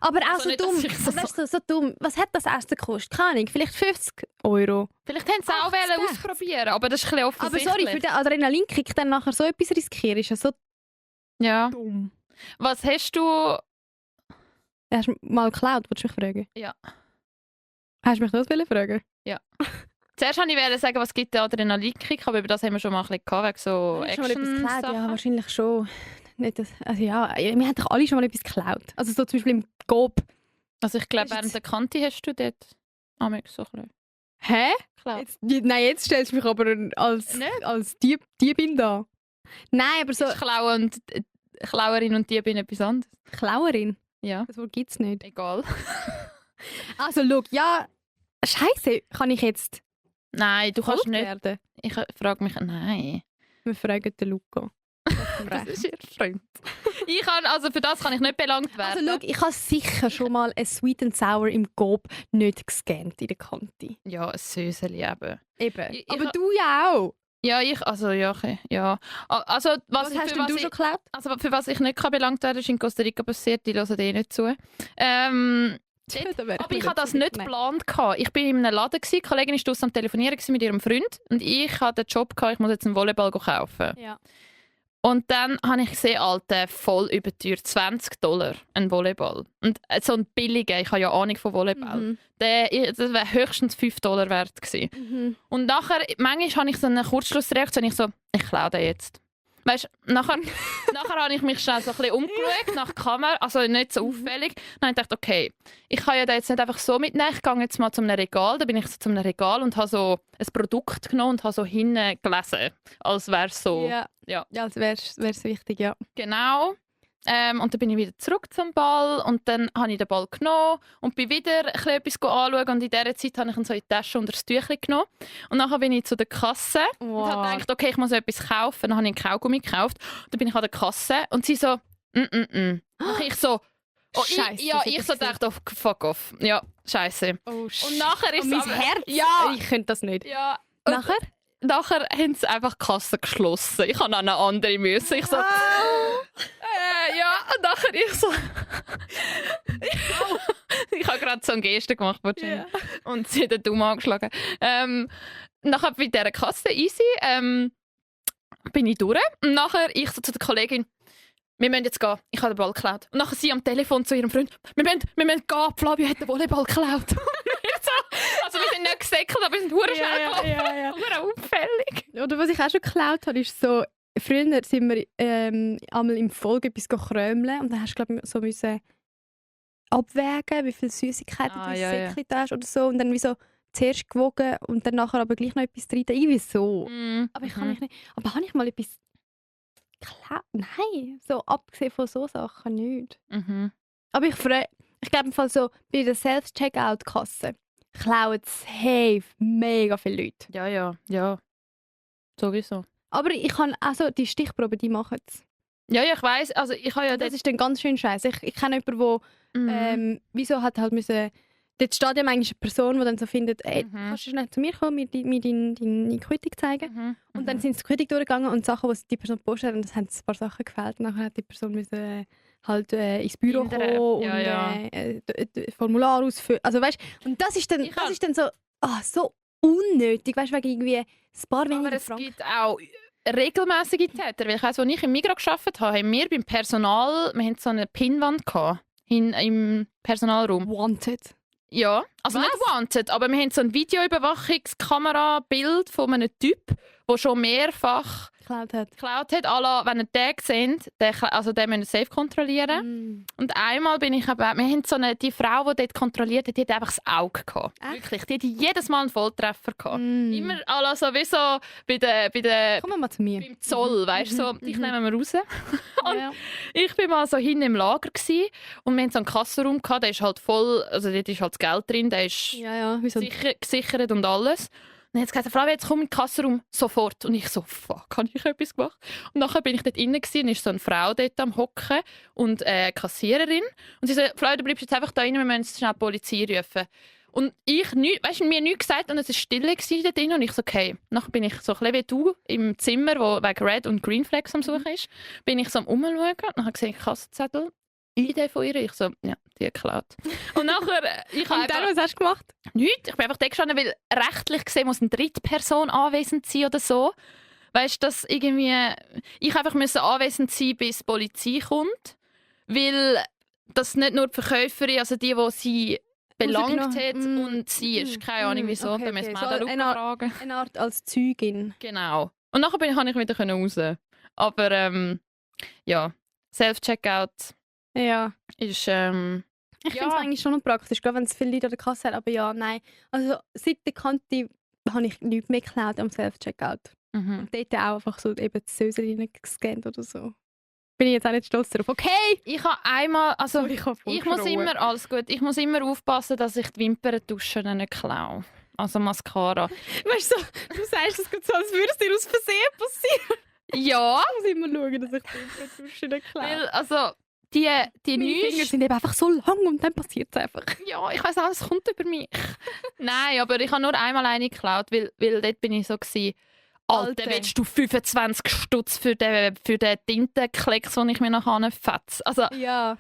Aber auch Also so nicht, dass dumm. ich so- Weißt du, so dumm. Was hat das Essen gekostet? Keine Ahnung, vielleicht 50 €. Vielleicht haben sie es auch 80. wollen ausprobieren, aber das ist ein bisschen Aber offensichtlich. sorry, für den Adrenalinkick dann nachher so etwas riskieren, ist ja so Ja. dumm. Was hast du... Hast du mal geklaut, wolltest du mich fragen? Ja. Hast du mich das fragen? Zuerst wollte ich sagen, was gibt der Adrenalinkick, aber über das haben wir schon mal ein bisschen gehabt, wegen so Hast du schon mal etwas geklaut? Ja, Action-Sachen. wahrscheinlich schon. Nicht das, also ja, wir haben doch alle schon mal etwas geklaut. Also so zum Beispiel im Coop. Also ich glaube, Das ist während der Kante hast du dort so ein bisschen Hä? geklaut. Jetzt stellst du mich aber als Nicht? Diebin da. Nein, aber so Ist Klauerin und Diebin etwas anderes? Klauerin. Ja, Das Wort gibt es nicht. egal. Also schau, ja, Scheiße, kann ich jetzt Nein, du kannst verfolgt nicht. werden? Ich frage mich, nein. Wir fragen den Luca. Das ist ihr Freund. Für das kann ich nicht belangt werden. Also schau, ich habe sicher schon mal ein Sweet and Sour im Coop nicht gescannt in der Kante. Ja, ein Söseli eben. Eben. Aber du ja auch. Ja, okay, ja. Also, Was hast du schon geklaut? Also, für was ich nicht belangt werden kann, ist in Costa Rica passiert, die hören nicht zu. Aber ich hatte das nicht geplant. Ich war in einem Laden, die Kollegin war draussen am Telefonieren mit ihrem Freund und ich hatte den Job, ich muss jetzt einen Volleyball kaufen. Ja. Und dann habe ich gesehen, Alter, voll überteuert, $20 ein Volleyball. Und so ein billiger, ich habe ja Ahnung von Volleyball, das wäre höchstens $5 wert gewesen. Und nachher, manchmal habe ich so eine Kurzschlussreaktion, ich klaue den jetzt. Weißt, nachher habe ich mich schnell so ein bisschen umgeschaut nach der Kamera, also nicht so auffällig. Dann habe ich gedacht, okay, ich kann ja da jetzt nicht einfach so mitnehmen, ich gehe jetzt mal zu einem Regal. Da bin ich so zu einem Regal und habe so ein Produkt genommen und habe so hinten gelesen, als wäre es so. Ja, als wäre es wichtig, ja. Genau. Und dann bin ich wieder zurück zum Ball und dann habe ich den Ball genommen und bin wieder etwas anschauen und in dieser Zeit habe ich ihn so in die Tasche unter das Tüchlein genommen. Und dann bin ich zu der Kasse und habe gedacht, okay, ich muss etwas kaufen. Dann habe ich einen Kaugummi gekauft. Dann bin ich an der Kasse und sie so, Und ich so, Scheiße. Ich so dachte, oh, fuck off. Ja, scheiße. Oh, und nachher ist mein Herz. Ja. Ich könnte das nicht. Ja. Nachher? Nachher haben sie einfach die Kasse geschlossen. Ich habe an eine andere müssen. Ich so, ja, und nachher ich so. Ich habe gerade so eine Geste gemacht, yeah. Und sie hat den Dumm angeschlagen. Nachher bei dieser Kasse easy bin ich durch. Und nachher ich so zu der Kollegin, wir müssen jetzt gehen, ich habe den Ball geklaut. Und nachher sie am Telefon zu ihrem Freund, wir müssen gehen, Flavio hat den Volleyball geklaut. Also wir sind nicht gesäckelt, aber wir sind verdammt schnell gelaufen. Ja. Auffällig. Oder was ich auch schon geklaut habe, ist so, früher sind wir einmal im Folge etwas krömeln und dann hast du, glaube ich, so müssen abwägen, wie viel Süßigkeiten du Säckchen da hast oder so. Und dann wie so zuerst gewogen und dann nachher aber gleich noch etwas drin. Irgendwie so. Aber ich kann mich nicht. Aber habe ich mal etwas geklaut? Nein, so abgesehen von so Sachen nicht. Aber ich glaube im Fall so bei der Self-Checkout-Kasse klauen safe mega viele Leute. Ja. Sowieso. Aber ich kann also die Stichproben, die machen es. Ja, ich weiss. Also ich habe ja das ist dann ganz schön scheiße. Ich kenne jemanden, der wieso hat halt müssen. Dort steht ja manchmal eine Person, die dann so findet, ey, kannst du schnell zu mir kommen, mir deine Quittung zeigen. Und dann sind sie die Quittung durchgegangen und Sachen, die die Person postet hat, und es haben ein paar Sachen gefällt. Und dann hat die Person müssen halt ins Büro kommen und Formular ausfüllen. Also weißt, und das ist dann so, so unnötig, weißt, wegen irgendwie ein paar weniger Franken. Aber es gibt auch regelmäßige Täter. Weil ich weiss, als ich im Migros gearbeitet habe, haben wir beim Personal, wir hatten so eine Pinnwand im Personalraum. Wanted. Ja, also nicht wanted, aber wir haben so ein Videoüberwachungskamera-Bild von einem Typ, der schon mehrfach geklaut hat. Alla, wenn ihr den seht, den müssen safe kontrollieren. Und einmal bin ich aber, wir haben die Frau, die dort kontrolliert hat, die hat einfach das Auge gehabt. Wirklich, die hat jedes Mal einen Volltreffer gehabt. Immer alla sowieso bei der komm mal zu mir. Beim Zoll, weißt du, so, dich nehmen wir raus. Und ich war mal so hinten im Lager gewesen, und wir hatten so einen Kassenraum gehabt, der ist halt voll, also dort ist halt das Geld drin, der ist gesichert und alles. Und dann hat sie gesagt, Frau, jetzt komm in den Kassenraum, sofort. Und ich so, fuck, habe ich etwas gemacht? Und nachher bin ich dort innen und ist so eine Frau dort am Hocken und eine Kassiererin. Und sie so, Frau, du bleibst jetzt einfach da rein, wir müssen jetzt schnell die Polizei rufen. Und ich, mir nichts gesagt und es war still dort drin. Und ich so, okay. Nachher bin ich so ein bisschen wie du im Zimmer, wo wegen Red und Green Flags am Suchen ist, bin ich so am Umschauen und habe gesehen, Kassenzettel. Idee von ihr. Ich so, ja, die geklaut. Und nachher, was hast du gemacht? Nichts. Ich bin einfach da gestanden, weil rechtlich gesehen muss eine Drittperson anwesend sein oder so. Weißt du, dass irgendwie ich einfach anwesend sein, bis die Polizei kommt, weil das nicht nur die Verkäuferin, also die sie belangt hat und sie ist. Keine Ahnung wieso. Okay, dann müssen wir auch fragen. Eine Art als Zeugin. Genau. Und nachher konnte ich wieder raus. Aber Self-Checkout. Ja. Ist, ich finde es eigentlich schon noch praktisch, gerade wenn es viele Leute an der Kasse haben. Aber ja, nein. Also seit der Kante habe ich nichts mehr geklaut am Self-Checkout. Und dort auch einfach so eben die Sösel gescannt oder so. Bin ich jetzt auch nicht stolz darauf. Okay! Ich habe einmal, also ich muss immer, alles gut, ich muss immer aufpassen, dass ich die Wimperntuschen nicht klaue. Also Mascara. Weißt du, du sagst es so, als würde es dir aus Versehen passieren. Ja, Ich muss immer schauen, dass ich die Wimperntusche nicht klaue. weil, also, die Meine Finger Nüsse... sind eben einfach so lang und dann passiert es einfach. Ja, ich weiss auch, es kommt über mich. Nein, aber ich habe nur einmal eine geklaut, weil dort bin ich so gewesen, Alter, willst du 25 Stutz für den Tintenklecks, den ich mir nachher fetze? Also, Ja.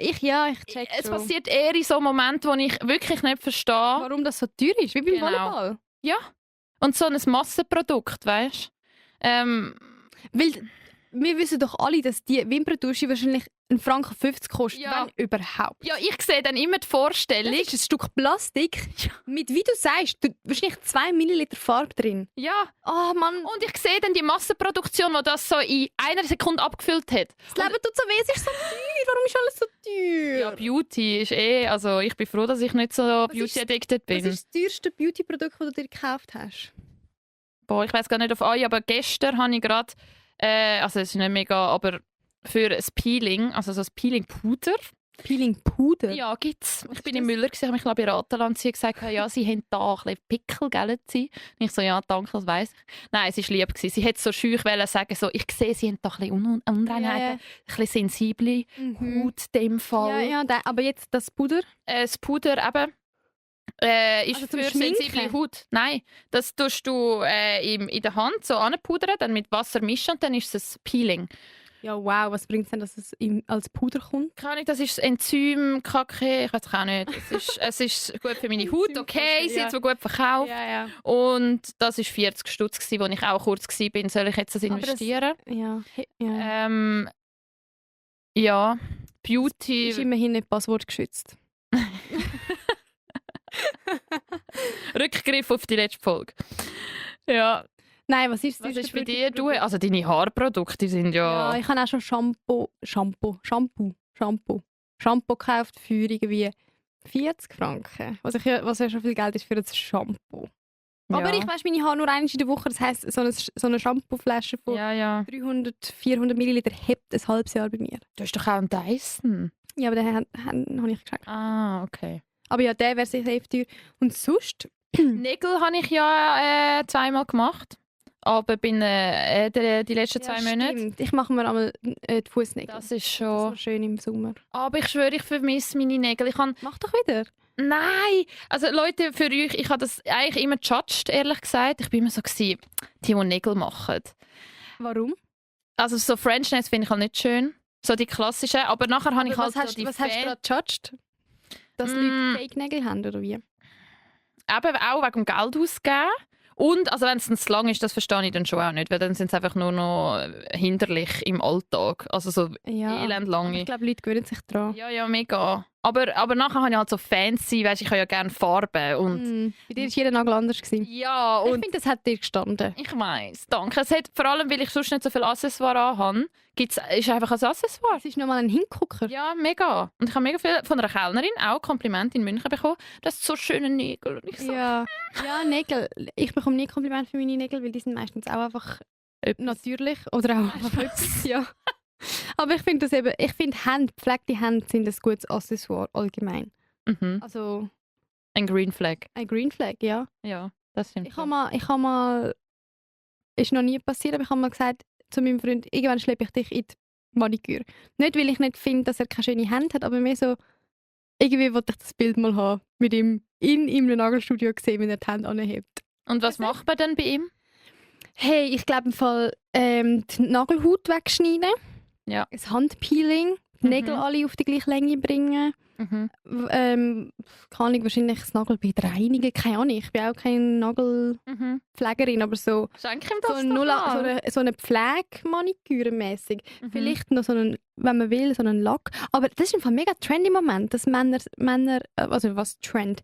Ich check es schon. passiert eher in so Momenten, wo ich wirklich nicht verstehe. Warum das so teuer ist, wie beim Genau. Volleyball. Ja. Und so ein Massenprodukt, weißt du? Weil wir wissen doch alle, dass die Wimperntusche wahrscheinlich 1,50 Franken kostet, Ja. wenn überhaupt. Ja, ich sehe dann immer die Vorstellung. Das ist ein Stück Plastik mit, wie du sagst, wahrscheinlich 2 Milliliter Farbe drin. Ja. Oh Mann, Und ich sehe dann die Massenproduktion, die das so in einer Sekunde abgefüllt hat. das Leben tut so weh, es ist so teuer. Warum ist alles so teuer? Ja, Beauty ist also ich bin froh, dass ich nicht so Beauty-addicted bin. Was ist das teuerste Beauty-Produkt, das du dir gekauft hast? Boah, ich weiß gar nicht auf euch, aber gestern habe ich gerade, also es ist nicht mega, aber für ein Peeling, also so ein Peeling-Puder. Peeling-Puder? Ja, gibt's. Ich ist bin in das? Müller, ich habe mich glaube beraten lassen, sie hat gesagt, ja, sie haben da ein bisschen Pickel, gell, sie? Und ich so, ja, danke, das weiss ich. Nein, sie war lieb. Sie hätte so scheu sagen, so, ich sehe, sie haben da ein bisschen Unreinheiten, Ja. ein bisschen sensible Haut in dem Fall. Ja, aber jetzt das Puder? Das Puder eben ist Also zum für Schminken? sensible Haut. Nein, das tust du in der Hand so anpudern, dann mit Wasser mischen und dann ist es ein Peeling. Ja, wow, was bringt es denn, dass es als Puder kommt? Keine Ahnung, das ist das Enzym, Kacke, ich weiß auch nicht. Es ist gut für meine Haut, okay, sie hat zwar gut verkauft. Ja. Und das war 40 Stutz, wo ich auch kurz war. Soll ich jetzt das Aber das- investieren? Ja. Ja, Ist Beauty, immerhin nicht passwortgeschützt. Rückgriff auf die letzte Folge. Ja, Nein, was ist was das? ist bei dir? Du, also deine Haarprodukte sind Ja, ja... ich habe auch schon Shampoo gekauft für irgendwie 40 Franken. Was ja schon viel Geld ist für ein Shampoo. Aber ich wasche meine Haare nur einmal in der Woche. Das heisst, so eine Shampooflasche von Ja. 300, 400 Milliliter hebt ein halbes Jahr bei mir. Du hast doch auch einen Dyson. Ja, aber den habe ich geschenkt. Ah, okay. Aber ja, der wäre sicher teuer. Und sonst? Nägel habe ich ja zweimal gemacht. Aber bin die letzten 2 Monate. Stimmt. Ich mache mir einmal die Fußnägel. Das ist Das schon... ist schön im Sommer. Aber ich schwöre, ich vermisse meine Nägel. Ich kann... Mach doch wieder. Nein! Also Leute, für euch, ich habe das eigentlich immer judged, ehrlich gesagt. Ich bin immer so gewesen, die Nägel machen. Warum? Also so French Nails finde ich halt nicht schön. So die klassischen. Aber nachher habe ich halt so die was hast du gerade gejudged? Dass Leute Fake-Nägel haben, oder wie? Eben auch wegen dem Geld ausgeben. Und also wenn es dann zu lang ist, das verstehe ich dann schon auch nicht, weil dann sind es einfach nur noch hinderlich im Alltag. Also so Ja. elendlange. Ich glaube, Leute gewöhnen sich daran. Ja, mega. Aber nachher habe ich halt so fancy, weißt, ich habe ja gerne Farben und Bei dir war jeder Nagel anders. Gewesen. ja, Ich und finde, das hat dir gestanden. ich weiss, danke. Es hat, vor allem, weil ich sonst nicht so viel Accessoire habe, ist einfach ein Accessoire. Es ist nochmal ein Hingucker. Ja, mega. Und ich habe mega viel von einer Kellnerin auch Kompliment in München bekommen. Das sind so schöne Nägel. Und ich so, Ja, Nägel. Ich bekomme nie Komplimente für meine Nägel, weil die sind meistens auch einfach natürlich oder auch einfach etwas. Ja. Aber ich finde das eben, gepflegte Hände sind ein gutes Accessoire allgemein. Also ein Green Flag. ein Green Flag, ja. Ja, das stimmt. Ich habe mal, ist noch nie passiert, aber ich habe mal gesagt zu meinem Freund, irgendwann schleppe ich dich in die Maniküre. Nicht, weil ich nicht finde, dass er keine schöne Hände hat, aber mehr so, irgendwie wollte ich das Bild mal haben, mit ihm in einem Nagelstudio gesehen, wenn er die Hände anhebt. Und was macht man denn bei ihm? Hey, ich glaube im Fall die Nagelhaut wegschneiden, Ja. ein Handpeeling, die Nägel alle auf die gleiche Länge bringen, keine Ahnung, wahrscheinlich das Nagelbild reinigen, keine Ahnung, ich bin auch keine Nagelpflegerin, aber so Schenk ihm so, das ein doch so, mal. eine Pflegemaniküre mäßig. Vielleicht noch so einen, wenn man will, so einen Lack. Aber das ist einfach ein mega trendy Moment, dass Männer also was Trend?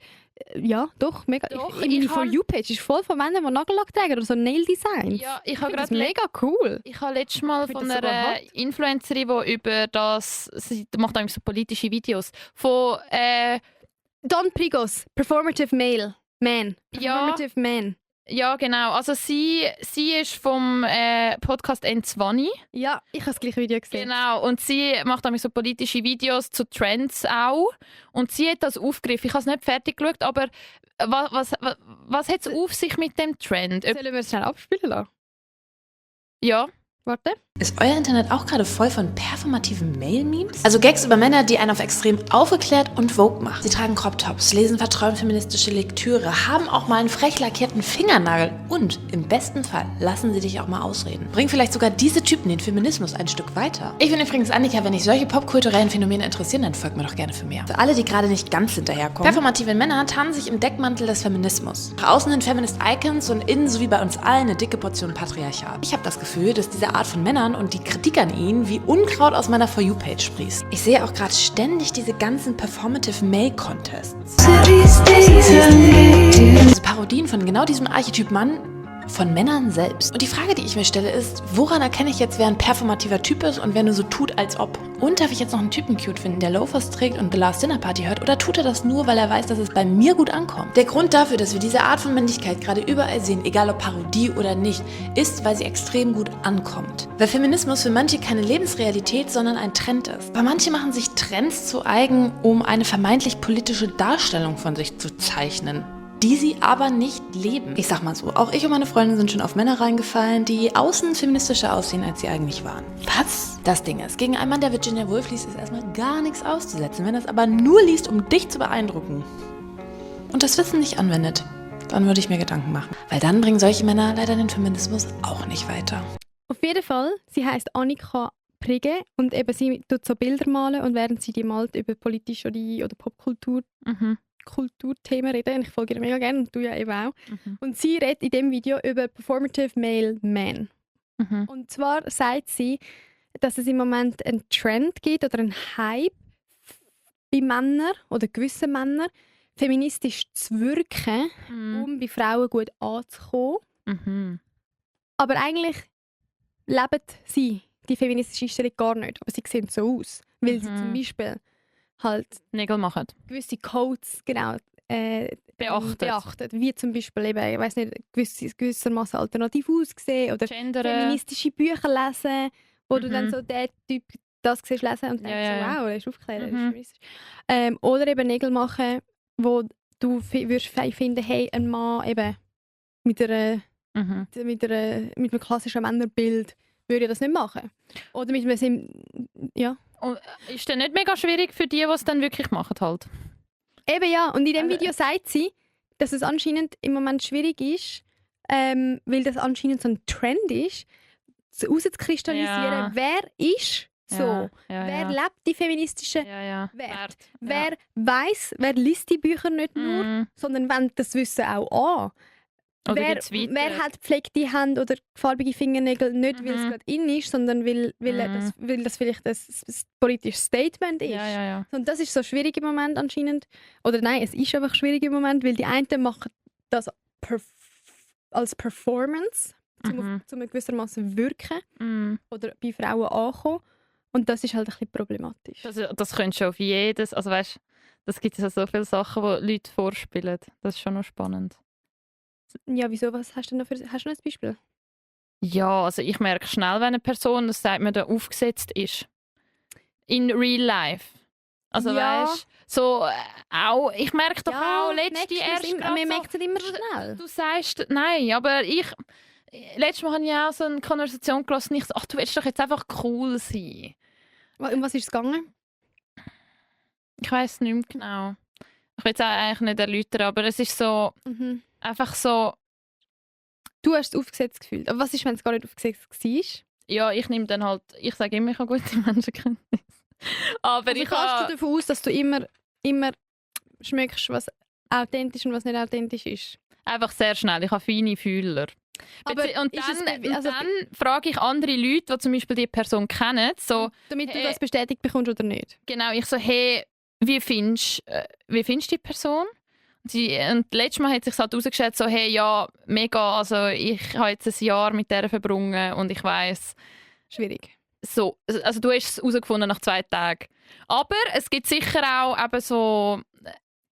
Ja, doch, mega. Doch, Meine ich For han- You-Page ist voll von Männern, die Nagellack tragen oder so Nail Designs. Ja, ich ich habe finde das gerade mega cool. Ich habe letztes Mal Ich find von das sogar einer hot. Influencerin, die über das, sie macht eigentlich so politische Videos, von Don Prigos, Performative Man. Ja. Performative Man. ja genau, also sie ist vom Podcast N20. Ja, ich habe das gleiche Video gesehen. Genau, und sie macht nämlich so politische Videos zu Trends auch. Und sie hat das aufgegriffen. Ich habe es nicht fertig geschaut, aber was hat es auf sich mit dem Trend? Sollen wir es schnell abspielen lassen? Ja. Warte. Ist euer Internet auch gerade voll von performativen Mail-Memes? Also Gags über Männer, die einen auf extrem aufgeklärt und Vogue machen. Sie tragen Crop-Tops, lesen verträumt feministische Lektüre, haben auch mal einen frech lackierten Fingernagel und im besten Fall lassen sie dich auch mal ausreden. Bringen vielleicht sogar diese Typen den Feminismus ein Stück weiter. Ich bin übrigens Annika, wenn dich solche popkulturellen Phänomene interessieren, dann folgt mir doch gerne für mehr. Für alle, die gerade nicht ganz hinterherkommen. Performative Männer tarnen sich im Deckmantel des Feminismus. Nach außen hin Feminist-Icons und innen, so wie bei uns allen, eine dicke Portion Patriarchat. Ich habe das Gefühl, dass diese Art von Männern und die Kritik an ihnen wie Unkraut aus meiner For You-Page sprießt. Ich sehe auch gerade ständig diese ganzen Performative Male-Contests. Diese Parodien von genau diesem Archetyp Mann von Männern selbst. Und die Frage, die ich mir stelle, ist, woran erkenne ich jetzt, wer ein performativer Typ ist und wer nur so tut, als ob? Und darf ich jetzt noch einen Typen cute finden, der Loafers trägt und The Last Dinner Party hört? Oder tut er das nur, weil er weiß, dass es bei mir gut ankommt? Der Grund dafür, dass wir diese Art von Männlichkeit gerade überall sehen, egal ob Parodie oder nicht, ist, weil sie extrem gut ankommt. Weil Feminismus für manche keine Lebensrealität, sondern ein Trend ist. Weil manche machen sich Trends zu eigen, um eine vermeintlich politische Darstellung von sich zu zeichnen, die sie aber nicht leben. Ich sag mal so, auch ich und meine Freundin sind schon auf Männer reingefallen, die außen feministischer aussehen, als sie eigentlich waren. Was? Das Ding ist, gegen einen Mann, der Virginia Woolf liest, ist erstmal gar nichts auszusetzen. Wenn er es aber nur liest, um dich zu beeindrucken und das Wissen nicht anwendet, dann würde ich mir Gedanken machen. Weil dann bringen solche Männer leider den Feminismus auch nicht weiter. Auf jeden Fall, sie heisst Annika Prigge und eben sie tut so Bilder malen und während sie die malt über politische oder Popkultur, Kulturthemen reden. Ich folge ihr mega gerne und du ja eben auch. Und sie redet in dem Video über Performative Male Men. Und zwar sagt sie, dass es im Moment einen Trend gibt oder einen Hype bei Männern oder gewissen Männern, feministisch zu wirken, um bei Frauen gut anzukommen. Aber eigentlich leben sie die feministische Einstellung gar nicht. Aber sie sehen so aus, weil sie zum Beispiel halt Nägel machen. gewisse Codes beachtet. Wie zum Beispiel eben, ich weiss nicht, gewissermaßen alternativ aussehen oder Gendern. feministische Bücher lesen, wo du dann so den Typ das siehst lesen und denkst, wow, er ist aufgeklärt, er ist feministisch. Oder eben Nägel machen, wo du würdest finden, hey, ein Mann eben mit einem klassischen Männerbild würde das nicht machen. Oder mit einem Und ist das nicht mega schwierig für die es dann wirklich machen halt? Eben ja, und in dem Video sagt sie, dass es anscheinend im Moment schwierig ist, weil das anscheinend so ein Trend ist, herauszukristallisieren, wer ist so. Wer lebt die feministischen Werte? Wer weiss, wer liest die Bücher nicht nur, sondern wendet das Wissen auch an. Wer hat gepflegte Hände oder farbige Fingernägel nicht, weil es gerade in ist, sondern weil das vielleicht ein politisches Statement ist. Und das ist so schwierig im Moment anscheinend. Oder nein, es ist einfach schwierig im Moment, weil die einen machen das als Performance, um gewissermaßen wirken oder bei Frauen ankommen. Und das ist halt ein bisschen problematisch. Das könntest du auf jedes, also weißt, das gibt ja so viele Sachen, die Leute vorspielen. Das ist schon noch spannend. Ja, wieso? Was hast du noch hast du noch ein Beispiel? Ja, also ich merke schnell, wenn eine Person, das sagt man, da aufgesetzt ist. In real life. Also weißt so auch, ich merke doch auch, letzte erst man merkt es immer schnell. Du sagst, nein, aber letztes Mal habe ich auch so eine Konversation gelassen und ich so, ach, du willst doch jetzt einfach cool sein. Um was ist es gegangen? Ich weiss nicht mehr genau. Ich will es auch eigentlich nicht erläutern, aber es ist so, einfach so... Du hast es aufgesetzt gefühlt. Aber was ist, wenn es gar nicht aufgesetzt war? Ja, ich nehme dann halt... Ich sage immer, ich habe gute Menschenkenntnis. Aber also gehst du davon aus, dass du immer schmeckst, was authentisch und was nicht authentisch ist? Einfach sehr schnell. Ich habe feine Fühler. Und dann frage ich andere Leute, die zum Beispiel die Person kennen. So, damit du das bestätigt bekommst oder nicht? Genau, ich so, hey, wie findest du die Person? Und letztes Mal hat sich halt herausgestellt, so, hey, ja, mega, also ich habe jetzt ein Jahr mit der verbrungen und ich weiss... Schwierig. So, also du hast es herausgefunden nach 2 Tagen. Aber es gibt sicher auch eben so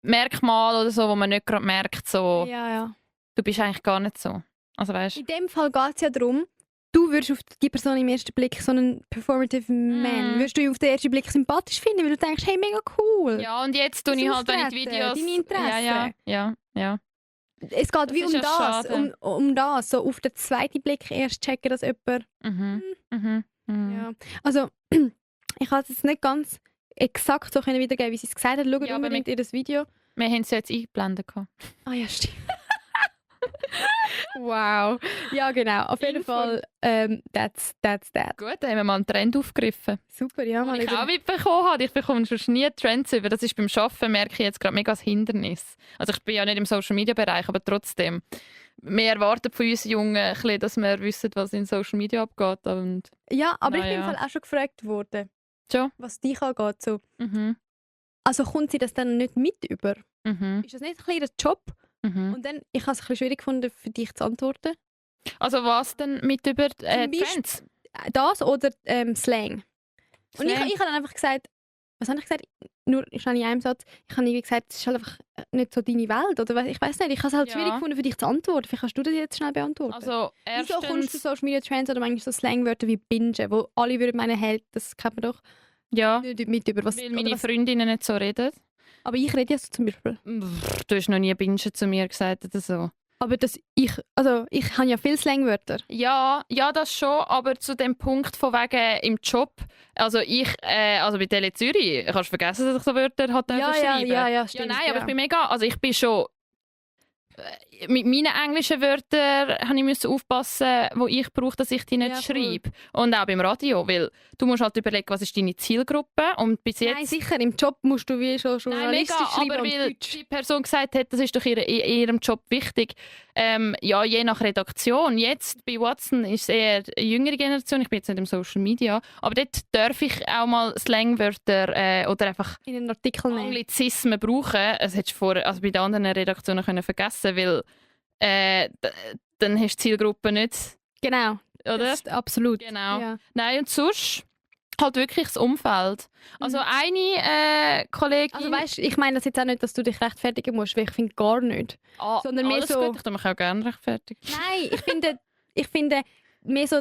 Merkmale oder so, wo man nicht gerade merkt, so, du bist eigentlich gar nicht so. Also, weißt, in dem Fall geht es ja darum, du würdest auf die Person im ersten Blick so einen performative Man, würdest du ihn auf den ersten Blick sympathisch finden, weil du denkst, hey, mega cool. Ja, und jetzt tue ich halt, wenn ich die Videos... Deine Interessen. Ja. Es geht Das wie ist um ja das, schade. um das. So auf den zweiten Blick erst checken, dass jemand... Ja. Also, ich kann es jetzt nicht ganz exakt so können wiedergeben, wie sie es gesagt hat. Schaut Ja, aber unbedingt ihr das Video. Wir haben es ja jetzt eingeblendet. Ah ja, stimmt. Wow. Ja, genau. Auf jeden Info. Fall, that's that. Gut, dann haben wir mal einen Trend aufgegriffen. Super, ja. Den Mal ich über- auch mitbekommen habe. Ich bekomme schon nie Trends über. Das ist beim Arbeiten, merke ich jetzt gerade mega das Hindernis. Also ich bin ja nicht im Social-Media-Bereich, aber trotzdem. Wir erwarten von uns Jungen, ein bisschen, dass wir wissen, was in Social Media abgeht. Und Ja, aber ich bin im Naja. Fall auch schon gefragt worden, Schon? was dich angeht. So. Mhm. Also kommt sie das dann nicht mit über? Mhm. Ist das nicht ein bisschen ihr Job? Mhm. Und dann, ich habe es ein bisschen schwierig gefunden, für dich zu antworten. Also was denn mit über Beispiel- Trends? Das oder Slang. Und Slang. ich habe dann einfach gesagt, was habe ich gesagt? Nur schnell in einem Satz. Ich habe irgendwie gesagt, es ist halt einfach nicht so deine Welt. Oder ich weiß nicht, ich habe es halt Ja. schwierig gefunden, für dich zu antworten. Vielleicht kannst du das jetzt schnell beantworten. Also Wieso kommst du erstens, Social Media Trends oder manchmal so Slangwörter wie Bingen, wo alle würden meinen, hey, das kennt man doch ja, nicht mit über was. weil oder meine was Freundinnen nicht so reden. aber ich rede ja so zum Beispiel. Du hast noch nie Bingen zu mir gesagt oder so. Aber ich habe ja viele Slangwörter. Ja, das schon, aber zu dem Punkt von wegen im Job, also also bei Tele Zürich, kannst du vergessen, dass ich so Wörter hatte schreiben. Ja, stimmt. Ja, nein, aber ich bin mega, also ich bin schon mit meinen englischen Wörtern musste ich aufpassen, wo ich brauche, dass ich die nicht Ja, voll. schreibe. Und auch beim Radio, weil du musst halt überlegen, was ist deine Zielgruppe und bis jetzt... Nein, sicher, im Job musst du wie schon Nein, mega, journalistisch schreiben aber und weil Deutsch. die Person gesagt hat, das ist doch in ihrem Job wichtig. Ja, je nach Redaktion. Jetzt bei Watson ist es eher eine jüngere Generation, ich bin jetzt nicht im Social Media, aber dort darf ich auch mal Slangwörter oder einfach In einen Artikel nehmen. Anglizismen brauchen. Das hättest du also bei den anderen Redaktionen können vergessen, weil dann hast du die Zielgruppe nicht, Genau, oder? das ist absolut. Genau. Ja. Nein, und sonst halt wirklich das Umfeld. Also eine Kollegin... Also weißt, ich meine das jetzt auch nicht, dass du dich rechtfertigen musst, weil ich finde gar nicht. sondern mehr alles so- gut, ich tue mich auch gerne rechtfertigen. Nein, ich finde mehr so,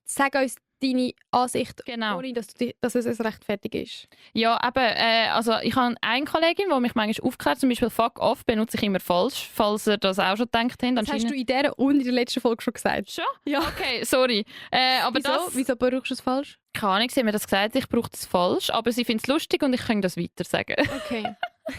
sag uns deine Ansicht, Genau. ohne dass es rechtfertigt ist. Ja, eben, also ich habe eine Kollegin, die mich manchmal aufklärt, zum Beispiel «fuck off» benutze ich immer falsch, falls ihr das auch schon gedacht habt. Das hast du in dieser und in der letzten Folge schon gesagt. Schon? Ja. Okay, sorry. Aber Wieso? Wieso brauchst du es falsch? keine Ahnung, sie hat mir das gesagt, ich brauche das falsch, aber sie findet es lustig und ich kann das weiter sagen. Okay.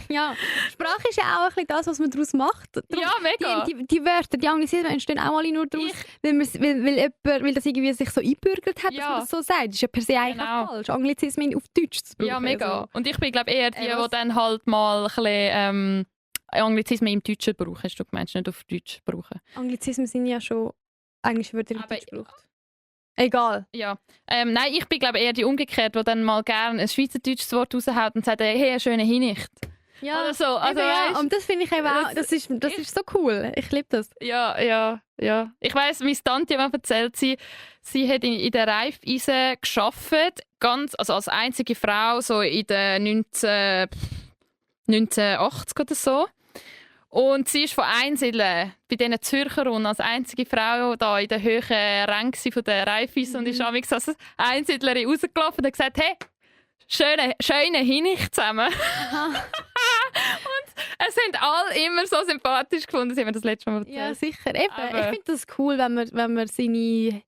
Ja, Sprache ist ja auch ein bisschen das, was man daraus macht. Darum- Ja, mega. Die Wörter, die Anglizismen entstehen auch alle nur daraus, weil das irgendwie sich so einbürgert hat, dass Ja. man das so sagt. Das ist ja per se eigentlich Genau. auch falsch, Anglizismen auf Deutsch zu brauchen. Ja, mega. Also. Und ich bin glaube eher die, was? die dann halt mal ein bisschen Anglizismen im Deutschen brauchen, hast du gemeint, nicht auf Deutsch brauchen. Anglizismen sind ja schon englische Wörter in Aber- Deutsch gebraucht. Egal. Ja. Nein, ich bin glaube eher die umgekehrt, die dann mal gerne ein schweizerdeutsches Wort raushaut und sagt, hey, eine schöne Hinnicht. Ja, Oder so. Also, eben, ja. weisst, Und das finde ich eben auch, das ist so cool. Ich liebe das. ja. Ich weiss, meine Tante hat mir erzählt, sie hat in der Raiffeisen gearbeitet, also als einzige Frau so in den 1980 oder so. Und sie ist von Einsiedeln bei diesen Zürcherern als einzige Frau da in den höheren Rängen von der Raiffeisen und ist amigs als Einsiedlerin rausgelaufen und hat gesagt, hey, schöne Hinnicht zusammen. Und es sind alle immer so sympathisch gefunden, sie haben mir das letzte Mal erzählt. Ja, sicher. Eben, Aber- ich finde das cool, wenn man seine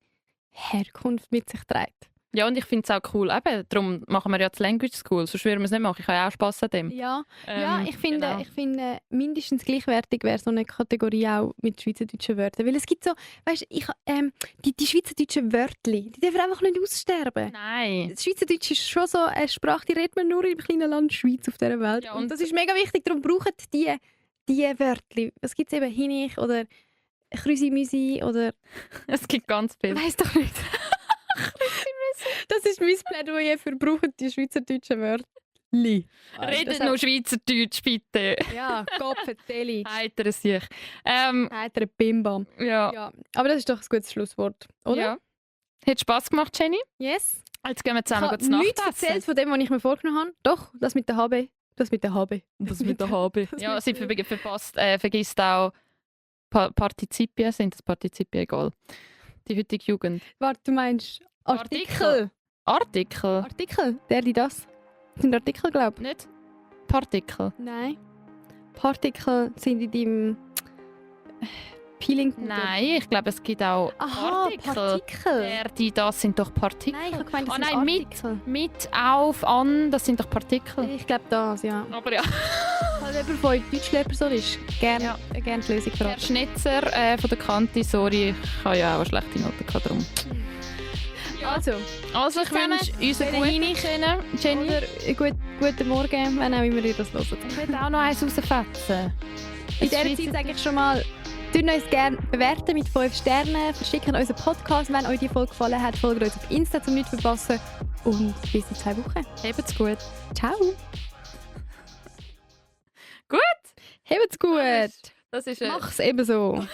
Herkunft mit sich trägt. Ja, und ich finde es auch cool. Eben, darum machen wir ja das Language School, sonst würden wir es nicht machen. Ich habe ja auch Spass an dem. Ja, Ähm, ich finde, genau. ich finde mindestens gleichwertig wäre so eine Kategorie auch mit schweizerdeutschen Wörtern. Weil es gibt so, weißt die schweizerdeutschen Wörtli, die dürfen einfach nicht aussterben. Nein. Das Schweizerdeutsch ist schon so eine Sprache, die redet man nur im kleinen Land Schweiz auf dieser Welt. Ja, und und- das ist mega wichtig, darum brauchen die Wörtli. Es gibt eben Hinich oder Krüsimüsi oder Es gibt ganz viel. weiss doch nicht. Das ist mein Plädoyer für brauchen die schweizerdeutschen Wörter. Redet nur Schweizerdeutsch, bitte. Ja, Kopfeteli. Heiter sich. Heiter Bimbam. Ja. Ja, aber das ist doch ein gutes Schlusswort, oder? Ja. Hat Spass gemacht, Jenny? Yes. Jetzt gehen wir Ich zusammen habe zu nichts Nachtessen. erzählt von dem, was ich mir vorgenommen habe. Doch, das mit der HB. Das mit der HB. Das mit der HB. Das Ja, mit sie der- vergisst auch Partizipien, sind das Partizipien egal. Die heutige Jugend. Warte, du meinst Artikel? Artikel? Artikel? Der, die das? Sind Artikel, glaube Nicht Partikel. ich. Nein. Partikel sind in deinem Peelingpuder? Nein, ich glaube, es gibt auch Partikel. Das sind doch Partikel. Nein, ich habe gemeint, das Oh sind nein, Artikel. mit auf, an, das sind doch Partikel. Ich glaube das, ja. Aber ja, Falls jemand von euch Deutschlehrperson ist, gerne die Lösung Herr verraten. Schnitzer von der Kante, sorry, ich habe ja auch eine schlechte Note gehabt, darum. Also, Also ich wünsche unseren Jenny. guten Jenny. oder guten Morgen, wenn auch immer ihr das hört. Ich will auch noch eins rausfetzen. In dieser Zeit sage ich schon mal, tut uns gerne bewerten mit 5 Sternen, verschicken unseren Podcast, wenn euch die Folge gefallen hat, folgt uns auf Insta, um nichts zu verpassen. Und bis in 2 Wochen. Habt's gut. Ciao. Gut. Habt's gut. Das ist Mach's eben so.